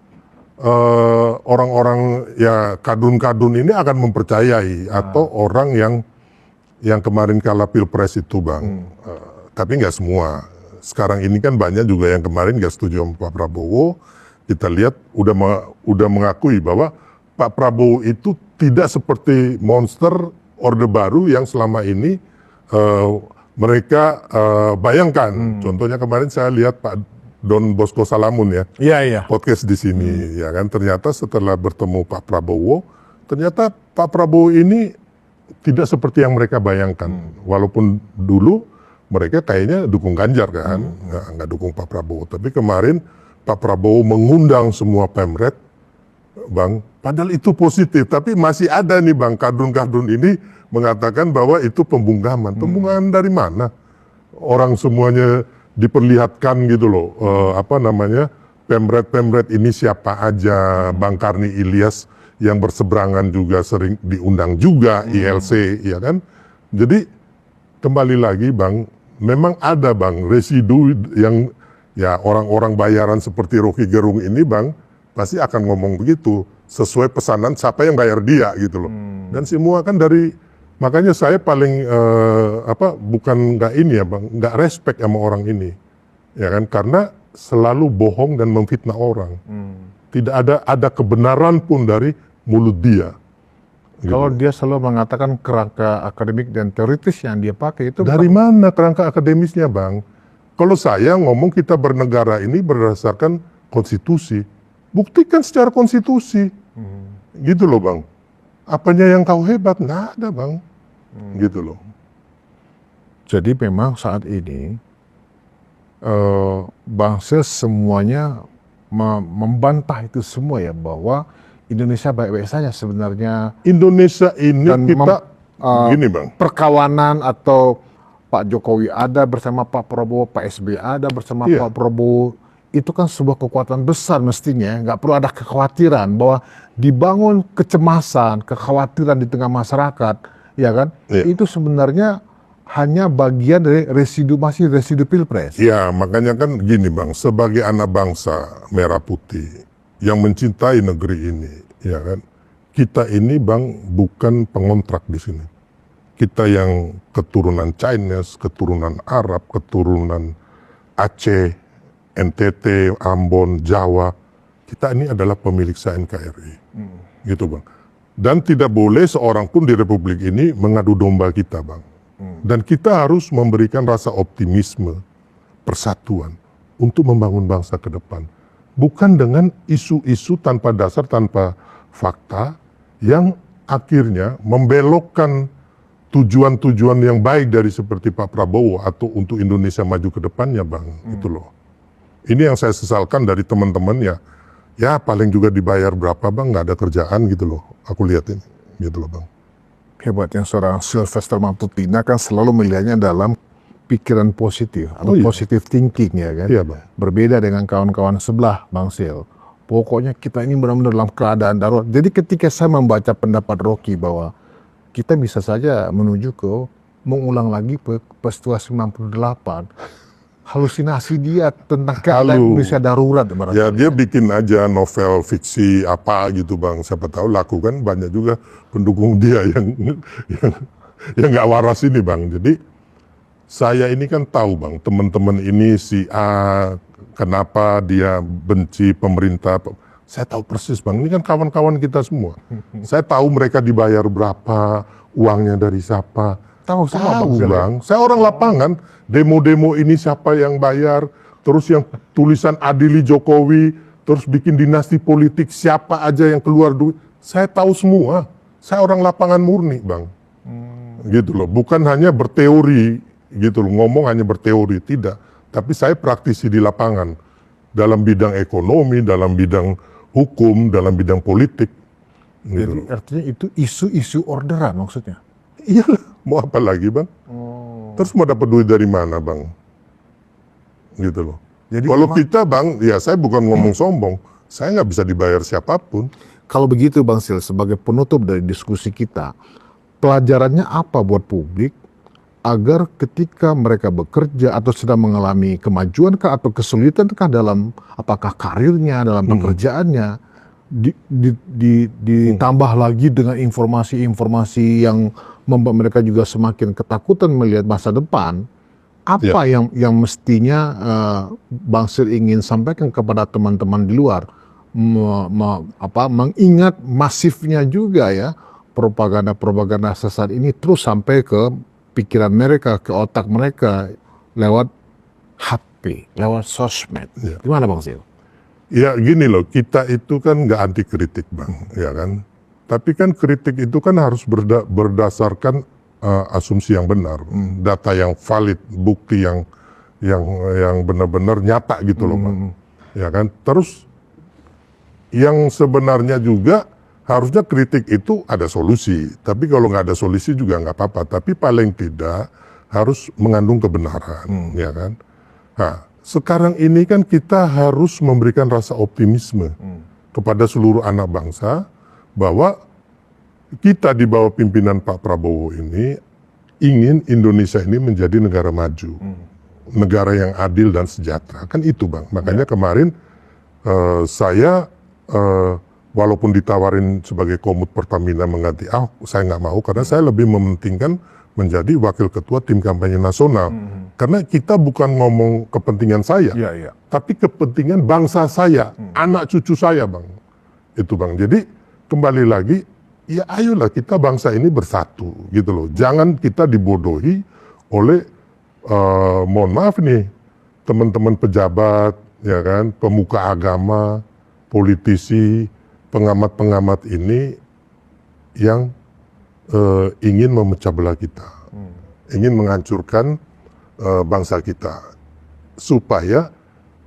orang-orang ya kadun-kadun ini akan mempercayai atau orang yang kemarin kalah Pilpres itu, Bang. Tapi nggak semua. Sekarang ini kan banyak juga yang kemarin nggak setuju sama Pak Prabowo. Kita lihat udah mengakui bahwa Pak Prabowo itu tidak seperti monster Orde Baru yang selama ini mereka bayangkan. Contohnya kemarin saya lihat Pak Don Bosco Salamun ya, Iya. podcast di sini, ya kan. Ternyata setelah bertemu Pak Prabowo, ternyata Pak Prabowo ini tidak seperti yang mereka bayangkan. Walaupun dulu mereka kayaknya dukung Ganjar kan, nggak dukung Pak Prabowo. Tapi kemarin Pak Prabowo mengundang semua Pemret, Bang. Padahal itu positif, tapi masih ada nih, Bang, kadrun-kadrun ini mengatakan bahwa itu pembungkaman. Pembungkaman dari mana? Orang semuanya diperlihatkan gitu loh, Pemret ini siapa aja, Bang Karni Ilyas yang berseberangan juga sering diundang juga, ILC, ya kan. Jadi kembali lagi, Bang, memang ada, Bang, residu yang ya orang-orang bayaran seperti Rocky Gerung ini, Bang, pasti akan ngomong begitu sesuai pesanan siapa yang bayar dia gitu loh. Dan semua kan makanya saya paling bukan nggak ini ya, Bang, nggak respect sama orang ini, ya kan, karena selalu bohong dan memfitnah orang. Tidak ada kebenaran pun dari mulut dia. Gitu. Kalau dia selalu mengatakan kerangka akademik dan teoritis yang dia pakai itu Dari mana kerangka akademisnya, Bang? Kalau saya ngomong kita bernegara ini berdasarkan konstitusi, buktikan secara konstitusi. Gitu loh, Bang. Apanya yang kau hebat? Nggak ada, Bang. Gitu loh. Jadi memang saat ini bangsa semuanya membantah itu semua ya, bahwa Indonesia baik-baik saja sebenarnya. Indonesia ini Dan kita gini, Bang. Perkawanan atau Pak Jokowi ada bersama Pak Prabowo, Pak SBY ada bersama Iya. Pak Prabowo, itu kan sebuah kekuatan besar mestinya, nggak perlu ada kekhawatiran bahwa dibangun kecemasan, kekhawatiran di tengah masyarakat, ya kan? Iya. Itu sebenarnya hanya bagian dari masih residu pilpres. Ya, makanya kan gini, Bang, sebagai anak bangsa merah putih yang mencintai negeri ini, ya kan, kita ini, Bang, bukan pengontrak di sini. Kita yang keturunan Chinese, keturunan Arab, keturunan Aceh, NTT, Ambon, Jawa, kita ini adalah pemilik NKRI, gitu, Bang. Dan tidak boleh seorang pun di Republik ini mengadu domba kita, Bang. Dan kita harus memberikan rasa optimisme, persatuan untuk membangun bangsa ke depan. Bukan dengan isu-isu tanpa dasar, tanpa fakta, yang akhirnya membelokkan tujuan-tujuan yang baik dari seperti Pak Prabowo atau untuk Indonesia maju ke depannya, Bang. Itu loh. Ini yang saya sesalkan dari teman-teman ya. Ya paling juga dibayar berapa, Bang, nggak ada kerjaan gitu loh. Aku lihat ini, gitu loh, Bang. Hebatnya seorang Sylvester Matutina kan selalu melihatnya dalam pikiran positif atau iya. positive thinking, ya kan. Iya, Bang. Berbeda dengan kawan-kawan sebelah, Bang Sil. Pokoknya kita ini benar-benar dalam keadaan darurat. Jadi ketika saya membaca pendapat Rocky bahwa kita bisa saja menuju ke mengulang lagi peristiwa 98, halusinasi dia tentang keadaan Indonesia darurat. Ya dia bikin aja novel fiksi apa gitu, Bang. Siapa tahu laku kan, banyak juga pendukung dia yang nggak waras ini, Bang. Jadi saya ini kan tahu, Bang, teman-teman ini si A kenapa dia benci pemerintah. Saya tahu persis, Bang. Ini kan kawan-kawan kita semua. Saya tahu mereka dibayar berapa, uangnya dari siapa. Tahu semua, Tahu, Bang. Bang. Saya orang lapangan, demo-demo ini siapa yang bayar, terus yang tulisan adili Jokowi, terus bikin dinasti politik, siapa aja yang keluar duit. Saya tahu semua. Saya orang lapangan murni, Bang. Gitu loh. Bukan hanya berteori, gitu loh. Ngomong hanya berteori, tidak. Tapi saya praktisi di lapangan. Dalam bidang ekonomi, dalam bidang hukum, dalam bidang politik. Gitu Jadi loh. artinya itu isu-isu orderan maksudnya. Iyalah, mau apa lagi, Bang? Terus mau dapat duit dari mana, Bang? Gitu loh. Jadi kalau memang- kita, Bang, ya saya bukan ngomong sombong, saya nggak bisa dibayar siapapun. Kalau begitu, Bang Sil, sebagai penutup dari diskusi kita, pelajarannya apa buat publik agar ketika mereka bekerja atau sedang mengalami kemajuan kah atau kesulitan kah dalam apakah karirnya, dalam pekerjaannya, ditambah lagi dengan informasi-informasi yang membuat mereka juga semakin ketakutan melihat masa depan. Apa yang mestinya Bang Sil ingin sampaikan kepada teman-teman di luar, mengingat masifnya juga ya propaganda sesat ini terus sampai ke pikiran mereka, ke otak mereka lewat HP, lewat sosmed. Gimana, Bang Sil? Ya gini loh, kita itu kan nggak anti kritik, Bang, ya kan. Tapi kan kritik itu kan harus berdasarkan asumsi yang benar, data yang valid, bukti yang benar-benar nyata gitu loh, Bang. Ya kan. Terus yang sebenarnya juga harusnya kritik itu ada solusi. Tapi kalau nggak ada solusi juga nggak apa-apa. Tapi paling tidak harus mengandung kebenaran, ya kan. Nah, sekarang ini kan kita harus memberikan rasa optimisme kepada seluruh anak bangsa bahwa kita di bawah pimpinan Pak Prabowo ini ingin Indonesia ini menjadi negara maju, negara yang adil dan sejahtera. Kan itu, Bang. Makanya kemarin saya walaupun ditawarin sebagai komut Pertamina mengganti Ahok, saya nggak mau karena saya lebih mementingkan menjadi wakil ketua tim kampanye nasional. Karena kita bukan ngomong kepentingan saya, tapi kepentingan bangsa saya, anak cucu saya, Bang. Itu, Bang. Jadi kembali lagi, ya ayolah kita bangsa ini bersatu gitu loh. Jangan kita dibodohi oleh mohon maaf nih teman-teman pejabat, ya kan, pemuka agama, politisi, pengamat-pengamat ini yang ingin memecah belah kita, ingin menghancurkan bangsa kita, supaya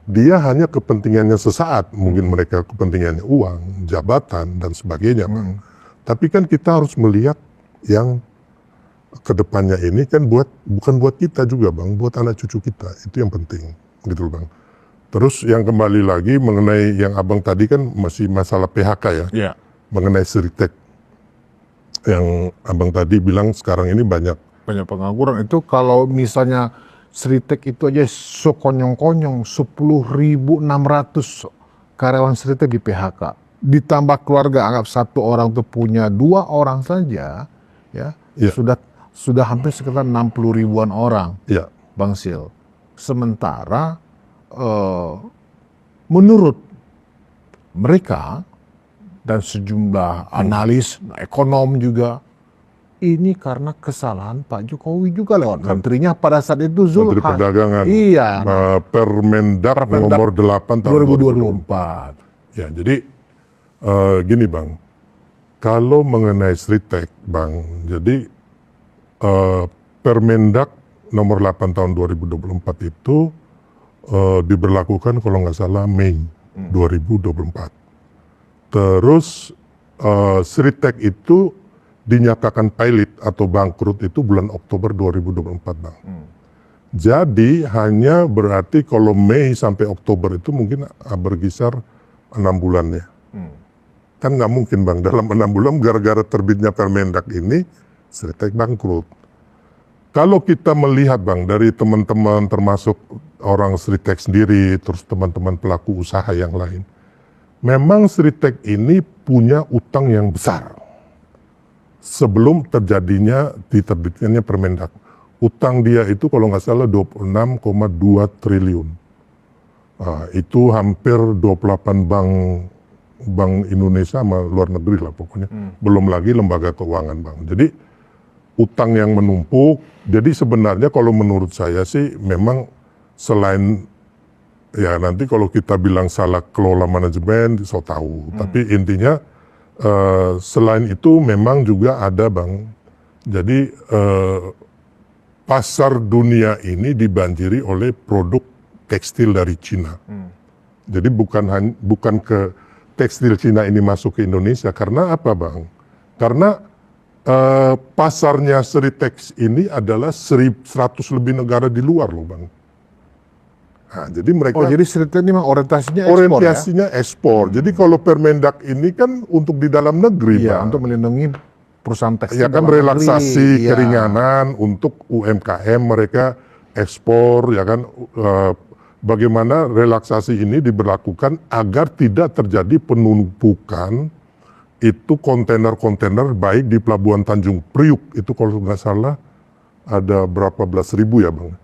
dia hanya kepentingannya sesaat, mungkin mereka kepentingannya uang, jabatan dan sebagainya, Bang. Tapi kan kita harus melihat yang kedepannya ini kan bukan buat kita juga, Bang, buat anak cucu kita, itu yang penting, gitu loh, Bang. Terus yang kembali lagi mengenai yang abang tadi kan masih masalah PHK ya, Ya. mengenai Sritek yang abang tadi bilang sekarang ini banyak. Banyak pengangguran itu kalau misalnya Sritek itu aja sekonyong-konyong 10.600 karyawan Sritek di PHK. Ditambah keluarga anggap satu orang tuh punya 2 orang saja, ya Ya. sudah hampir sekitar 60 ribuan orang, Ya, Bang Sil. Sementara menurut mereka dan sejumlah analis, ekonom juga, ini karena kesalahan Pak Jokowi juga lewat menterinya pada saat itu Menteri Zulhas. Perdagangan. Iya. Permendak nomor 8 tahun 2024. Ya, jadi gini Bang, kalau mengenai Sritek Bang, jadi Permendak nomor 8 tahun 2024 itu diberlakukan kalau nggak salah Mei 2024. Terus Sritek itu dinyatakan pilot atau bangkrut itu bulan Oktober 2024 Bang. Jadi hanya berarti kalau Mei sampai Oktober itu mungkin berkisar 6 bulan ya. Kan nggak mungkin Bang, dalam 6 bulan gara-gara terbitnya Permendak ini Sritek bangkrut. Kalau kita melihat Bang dari teman-teman termasuk orang Sritek sendiri, terus teman-teman pelaku usaha yang lain, memang Sritek ini punya utang yang besar sebelum terjadinya diterbitkannya Permendak. Utang dia itu kalau nggak salah 26,2 triliun. Itu hampir 28 bank Indonesia sama luar negeri lah pokoknya. Belum lagi lembaga keuangan Bang. Jadi utang yang menumpuk. Jadi sebenarnya kalau menurut saya sih memang selain ya nanti kalau kita bilang salah kelola manajemen, so tahu. Tapi intinya selain itu memang juga ada Bang. Jadi pasar dunia ini dibanjiri oleh produk tekstil dari Cina. Jadi bukan ke tekstil Cina ini masuk ke Indonesia karena apa Bang? Karena pasarnya Sritek ini adalah 100 lebih negara di luar loh Bang. Nah, jadi mereka Jadi Sritek ini memang orientasinya ekspor ya? Jadi kalau Permendak ini kan untuk di dalam negeri Iya, Bang. untuk melindungi perusahaan tekstil. Ya kan dalam relaksasi negeri. keringanan untuk UMKM mereka ekspor ya kan. Bagaimana relaksasi ini diberlakukan agar tidak terjadi penumpukan itu kontainer-kontainer baik di Pelabuhan Tanjung Priuk itu kalau nggak salah ada berapa belas ribu ya Bang.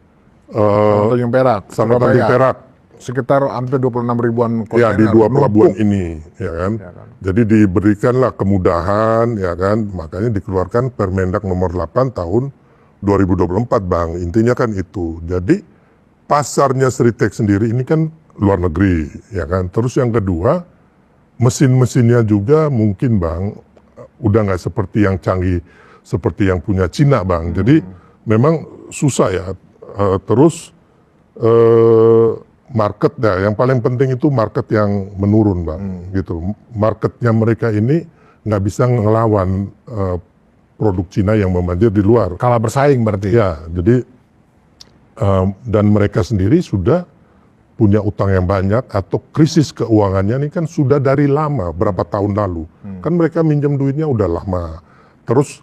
Tanjung Perak. Sama Surabaya. Tanjung Perak. Sekitar hampir 26 ribuan kontainer. Ya di 2 pelabuhan numpuk. ini ya kan. Jadi diberikanlah kemudahan ya kan. Makanya dikeluarkan Permendak nomor 8 tahun 2024 Bang. Intinya kan itu. Jadi pasarnya Sritek sendiri ini kan luar negeri ya kan. Terus yang kedua mesin-mesinnya juga mungkin Bang udah nggak seperti yang canggih seperti yang punya Cina Bang. Jadi memang susah ya. Terus market ya, yang paling penting itu market yang menurun Bang. Gitu. Marketnya mereka ini nggak bisa ngelawan produk Cina yang memanjir di luar. Kalah bersaing berarti. Ya, jadi dan mereka sendiri sudah punya utang yang banyak atau krisis keuangannya ini kan sudah dari lama, berapa tahun lalu. Kan mereka minjem duitnya udah lama. Terus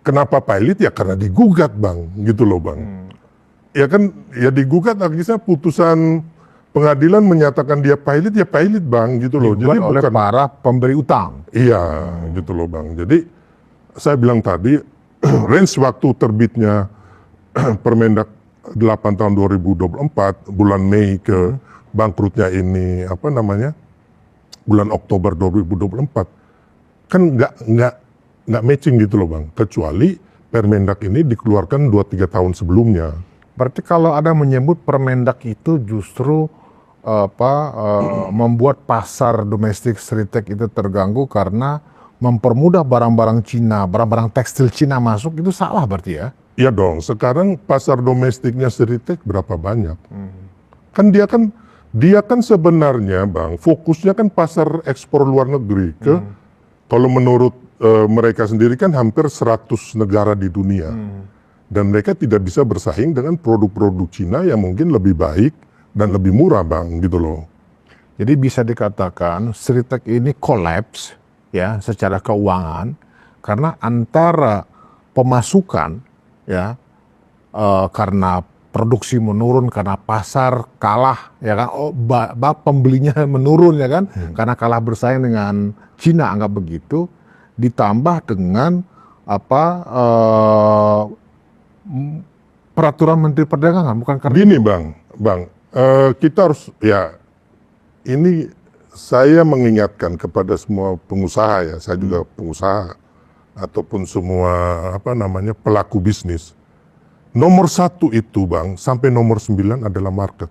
kenapa pilot ya karena digugat Bang, gitu loh Bang. Ya kan, ya digugat akhirnya putusan pengadilan menyatakan dia pilot ya pilot Bang, gitu loh. Dibuat Jadi oleh bukan para pemberi utang. iya, gitu loh Bang. Jadi saya bilang tadi range waktu terbitnya Permendak 8 tahun 2024 bulan Mei ke bangkrutnya ini bulan Oktober 2024 kan nggak matching gitu loh Bang. Kecuali Permendak ini dikeluarkan 2-3 tahun sebelumnya. Berarti kalau ada menyebut Permendak itu justru membuat pasar domestik Sritek itu terganggu karena mempermudah barang-barang Cina, barang-barang tekstil Cina masuk, itu salah berarti ya? Iya dong, sekarang pasar domestiknya Sritek berapa banyak? Kan dia kan sebenarnya Bang, fokusnya kan pasar ekspor luar negeri ke, kalau menurut mereka sendiri kan hampir 100 negara di dunia. Dan mereka tidak bisa bersaing dengan produk-produk Cina yang mungkin lebih baik dan lebih murah Bang, gitu loh. Jadi bisa dikatakan Sritek ini collapse ya secara keuangan karena antara pemasukan ya karena produksi menurun, karena pasar kalah ya kan, pembelinya menurun ya kan, karena kalah bersaing dengan Cina anggap begitu, ditambah dengan peraturan Menteri Perdagangan, bukan karena Gini Bang, kita harus ya ini saya mengingatkan kepada semua pengusaha ya, saya juga pengusaha ataupun semua pelaku bisnis. Nomor 1 itu Bang, sampai nomor 9 adalah market.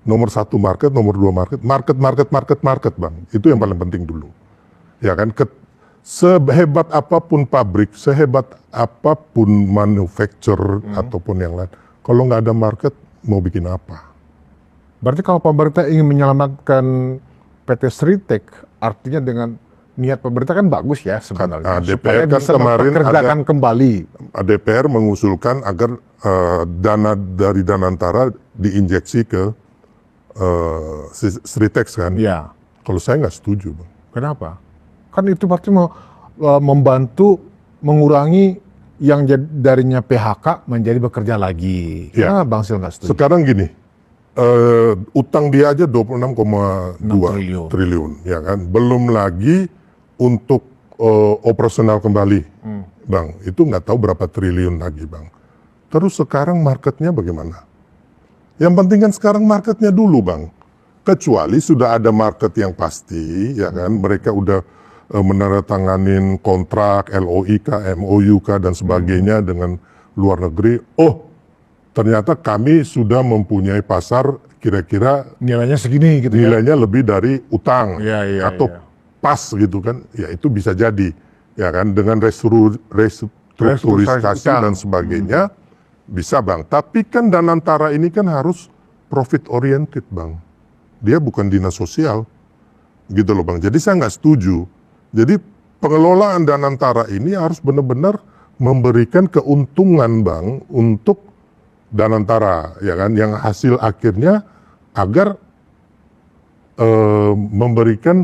Nomor 1 market, nomor 2 market Bang. Itu yang paling penting dulu. Ya kan, sehebat apapun pabrik, sehebat apapun manufacturer ataupun yang lain, kalau nggak ada market, mau bikin apa? Berarti kalau pemerintah ingin menyelamatkan PT Sritek, artinya dengan niat pemerintah kan bagus ya sebenarnya. DPR supaya kan bisa kemarin mempekerjakan kembali. DPR mengusulkan agar dana dari Danantara diinjeksi ke Sritek kan. Iya. Kalau saya nggak setuju Bang. Kenapa? Kan itu berarti membantu mengurangi yang darinya PHK menjadi bekerja lagi. Ya. Nah, Bang Sil nggak setuju. Sekarang gini, utang dia aja 26,2 triliun. triliun, ya kan. Belum lagi untuk operasional kembali, Bang. Itu nggak tahu berapa triliun lagi, Bang. Terus sekarang marketnya bagaimana? Yang penting kan sekarang marketnya dulu, Bang. Kecuali sudah ada market yang pasti, ya kan. Mereka udah menandatanganin kontrak, LOIK, MOUK, dan sebagainya dengan luar negeri. Oh, ternyata kami sudah mempunyai pasar kira-kira Nilainya segini gitu nilainya lebih dari utang atau iya. pas gitu kan, ya itu bisa jadi, ya kan, dengan restrukturisasi dan sebagainya bisa Bang. Tapi kan Danantara ini kan harus profit oriented Bang, dia bukan dinas sosial gitu loh Bang. Jadi saya nggak setuju. Jadi pengelolaan Danantara ini harus benar-benar memberikan keuntungan Bang untuk Danantara, ya kan, yang hasil akhirnya agar memberikan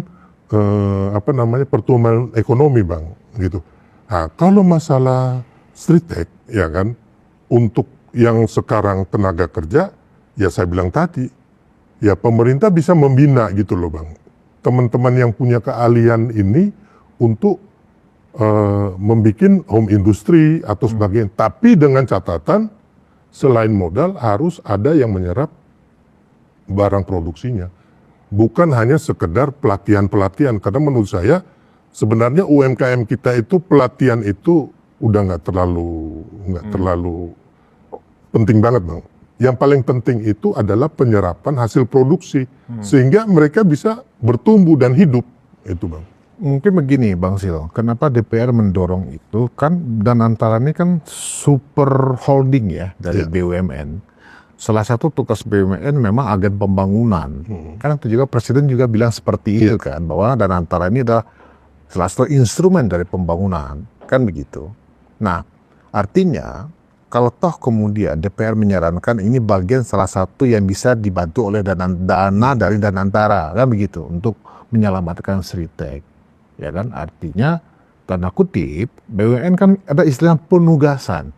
pertumbuhan ekonomi Bang, gitu. Nah, kalau masalah Sritek, ya kan, untuk yang sekarang tenaga kerja, ya saya bilang tadi, ya pemerintah bisa membina gitu loh Bang. Teman-teman yang punya keahlian ini untuk membuat home industry atau sebagainya, tapi dengan catatan selain modal harus ada yang menyerap barang produksinya. Bukan hanya sekedar pelatihan-pelatihan, karena menurut saya sebenarnya UMKM kita itu pelatihan itu udah nggak terlalu penting banget Bang. Yang paling penting itu adalah penyerapan hasil produksi sehingga mereka bisa bertumbuh dan hidup itu Bang. Mungkin begini Bang Sil, kenapa DPR mendorong itu, kan Danantara ini kan super holding ya dari BUMN. Salah satu tugas BUMN memang agen pembangunan. Kan itu juga Presiden juga bilang seperti itu kan, bahwa Danantara ini adalah salah satu instrumen dari pembangunan, kan begitu. Nah, artinya kalau toh kemudian DPR menyarankan ini bagian salah satu yang bisa dibantu oleh dana dari Danantara, kan begitu, untuk menyelamatkan Sritek. Ya kan, artinya tanda kutip BUMN kan ada istilah penugasan,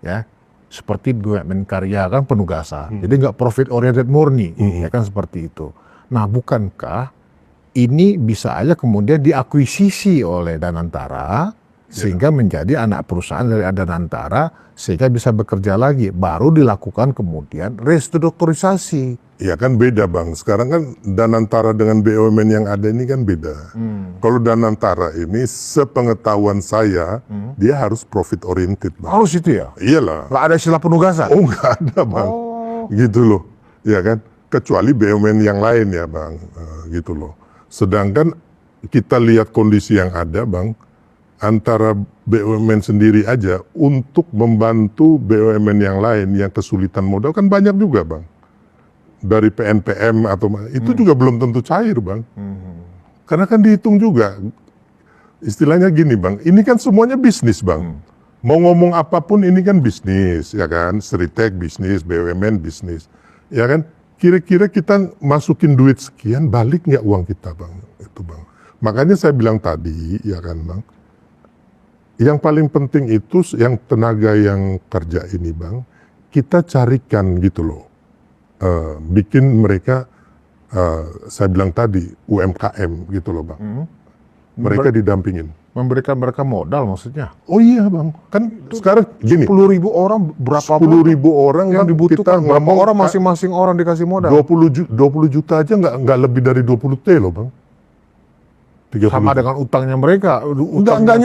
ya seperti BUMN karya kan penugasan, jadi nggak profit oriented murni, ya kan seperti itu. Nah, bukankah ini bisa aja kemudian diakuisisi oleh Danantara, sehingga menjadi anak perusahaan dari Danantara, sehingga bisa bekerja lagi. Baru dilakukan kemudian restrukturisasi. Ya kan beda Bang, sekarang kan Danantara dengan BUMN yang ada ini kan beda. Kalau Danantara ini sepengetahuan saya, dia harus profit oriented Bang. Harus itu ya? Iyalah. Nggak ada istilah penugasan? Oh nggak ada Bang, gitu loh. Ya kan, kecuali BUMN yang lain ya Bang, gitu loh. Sedangkan kita lihat kondisi yang ada Bang, antara BUMN sendiri aja untuk membantu BUMN yang lain yang kesulitan modal kan banyak juga Bang. Dari PNPM atau itu juga belum tentu cair Bang. Karena kan dihitung juga. Istilahnya gini Bang, ini kan semuanya bisnis Bang. Mau ngomong apapun ini kan bisnis, ya kan? Seritek bisnis, BUMN bisnis. Ya kan? Kira-kira kita masukin duit sekian, balik nggak uang kita Bang? Itu Bang. Makanya saya bilang tadi, ya kan Bang, yang paling penting itu yang tenaga yang kerja ini Bang, kita carikan gitu loh. Bikin mereka, saya bilang tadi, UMKM gitu loh Bang. Mereka didampingin. Memberikan mereka modal maksudnya? Oh iya Bang, kan sekarang gini. 10.000 orang berapa 10.000 orang yang Bang, dibutuhkan? kita Berapa ngomong orang masing-masing orang dikasih modal? 20 juta aja nggak lebih dari 20 T loh Bang. 30 Sama juta. dengan utangnya mereka. Nggak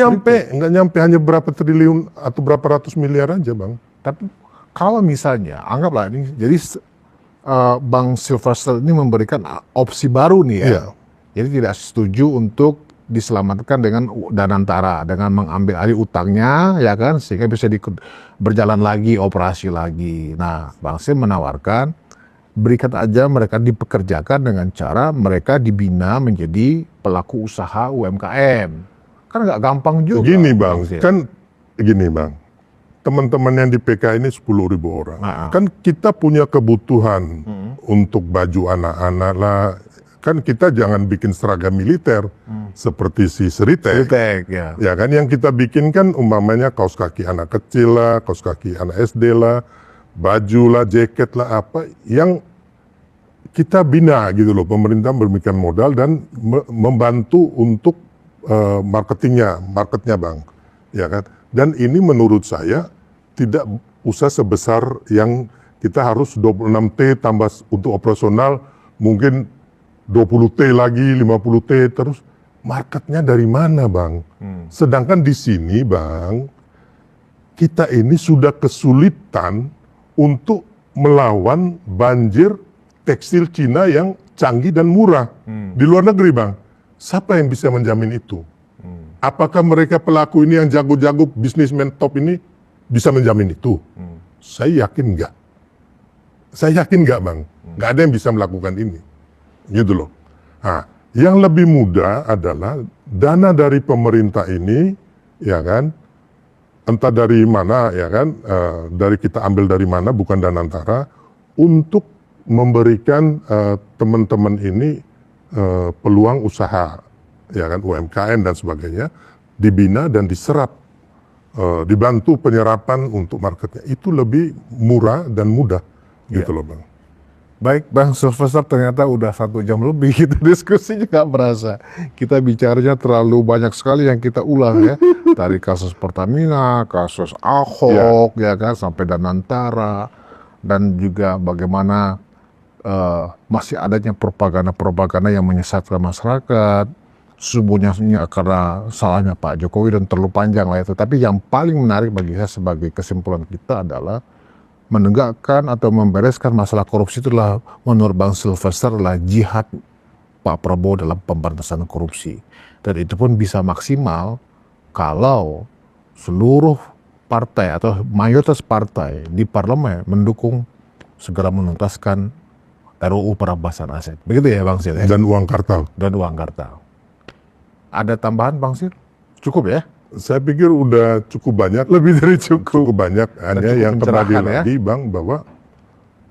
nyampe, hanya berapa triliun atau berapa ratus miliar aja Bang. Tapi kalau misalnya, anggaplah ini, jadi Bang Silvester ini memberikan opsi baru nih ya. Iya. Jadi tidak setuju untuk diselamatkan dengan Danantara, dengan mengambil alih utangnya, ya kan, sehingga bisa berjalan lagi, operasi lagi. Nah, Bang Sil menawarkan, berikan aja mereka dipekerjakan dengan cara mereka dibina menjadi pelaku usaha UMKM. Kan nggak gampang juga. Gini Bang, Sil. kan gini Bang, teman-teman yang di PK ini 10.000 orang. Kan kita punya kebutuhan untuk baju anak-anak lah. Kan kita jangan bikin seragam militer seperti si Seritek. Seritek, ya. Ya kan, yang kita bikin kan umpamanya kaos kaki anak kecil lah, kaos kaki anak SD lah, baju lah, jaket lah, apa yang kita bina gitu loh. Pemerintah memberikan modal dan membantu untuk marketnya Bang. Ya kan. Dan ini menurut saya tidak usah sebesar yang kita harus 26T tambah untuk operasional mungkin 20T lagi, 50T terus. Marketnya dari mana Bang? Sedangkan di sini Bang, kita ini sudah kesulitan untuk melawan banjir tekstil Cina yang canggih dan murah. Di luar negeri Bang, siapa yang bisa menjamin itu? Apakah mereka pelaku ini yang jago-jago bisnismen top ini bisa menjamin itu? Saya yakin enggak. Saya yakin enggak Bang. Enggak ada yang bisa melakukan ini. Gitu loh. Nah, yang lebih mudah adalah dana dari pemerintah ini, ya kan, entah dari mana, ya kan, dari kita ambil dari mana, bukan Danantara, untuk memberikan teman-teman ini peluang usaha, ya kan, UMKM dan sebagainya, dibina dan diserap, dibantu penyerapan untuk marketnya. Itu lebih murah dan mudah, gitu loh Bang. Baik, Bang Silvester, ternyata udah 1 jam lebih kita diskusinya, nggak berasa. Kita bicaranya terlalu banyak sekali yang kita ulang ya. Dari kasus Pertamina, kasus Ahok, ya kan, sampai Danantara. Dan juga bagaimana masih adanya propaganda-propaganda yang menyesatkan masyarakat. Sesungguhnya karena salahnya Pak Jokowi dan terlalu panjang lah itu. Tapi yang paling menarik bagi saya sebagai kesimpulan kita adalah menegakkan atau membereskan masalah korupsi itu adalah, menurut Bang Silvester, adalah jihad Pak Prabowo dalam pemberantasan korupsi. Dan itu pun bisa maksimal kalau seluruh partai atau mayoritas partai di parlemen mendukung segera menuntaskan RUU perampasan aset. Begitu ya Bang Sil? Ya? Dan uang kartal. Dan uang kartal. Ada tambahan Bang Sil? Cukup ya? Saya pikir udah cukup banyak. Lebih dari cukup. Cukup banyak. Hanya cukup yang kembali pencerahan, lagi Bang, bahwa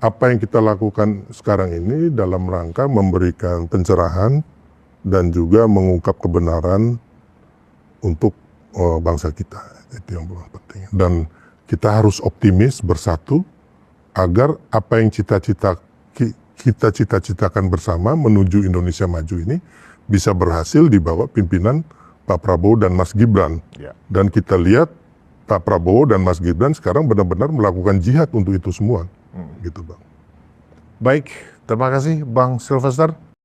apa yang kita lakukan sekarang ini dalam rangka memberikan pencerahan dan juga mengungkap kebenaran untuk bangsa kita. Itu yang paling penting. Dan kita harus optimis bersatu agar apa yang kita cita-citakan bersama menuju Indonesia maju ini bisa berhasil di bawah pimpinan Pak Prabowo dan Mas Gibran. Ya. Dan kita lihat Pak Prabowo dan Mas Gibran sekarang benar-benar melakukan jihad untuk itu semua. Gitu Bang. Baik, terima kasih Bang Sylvester.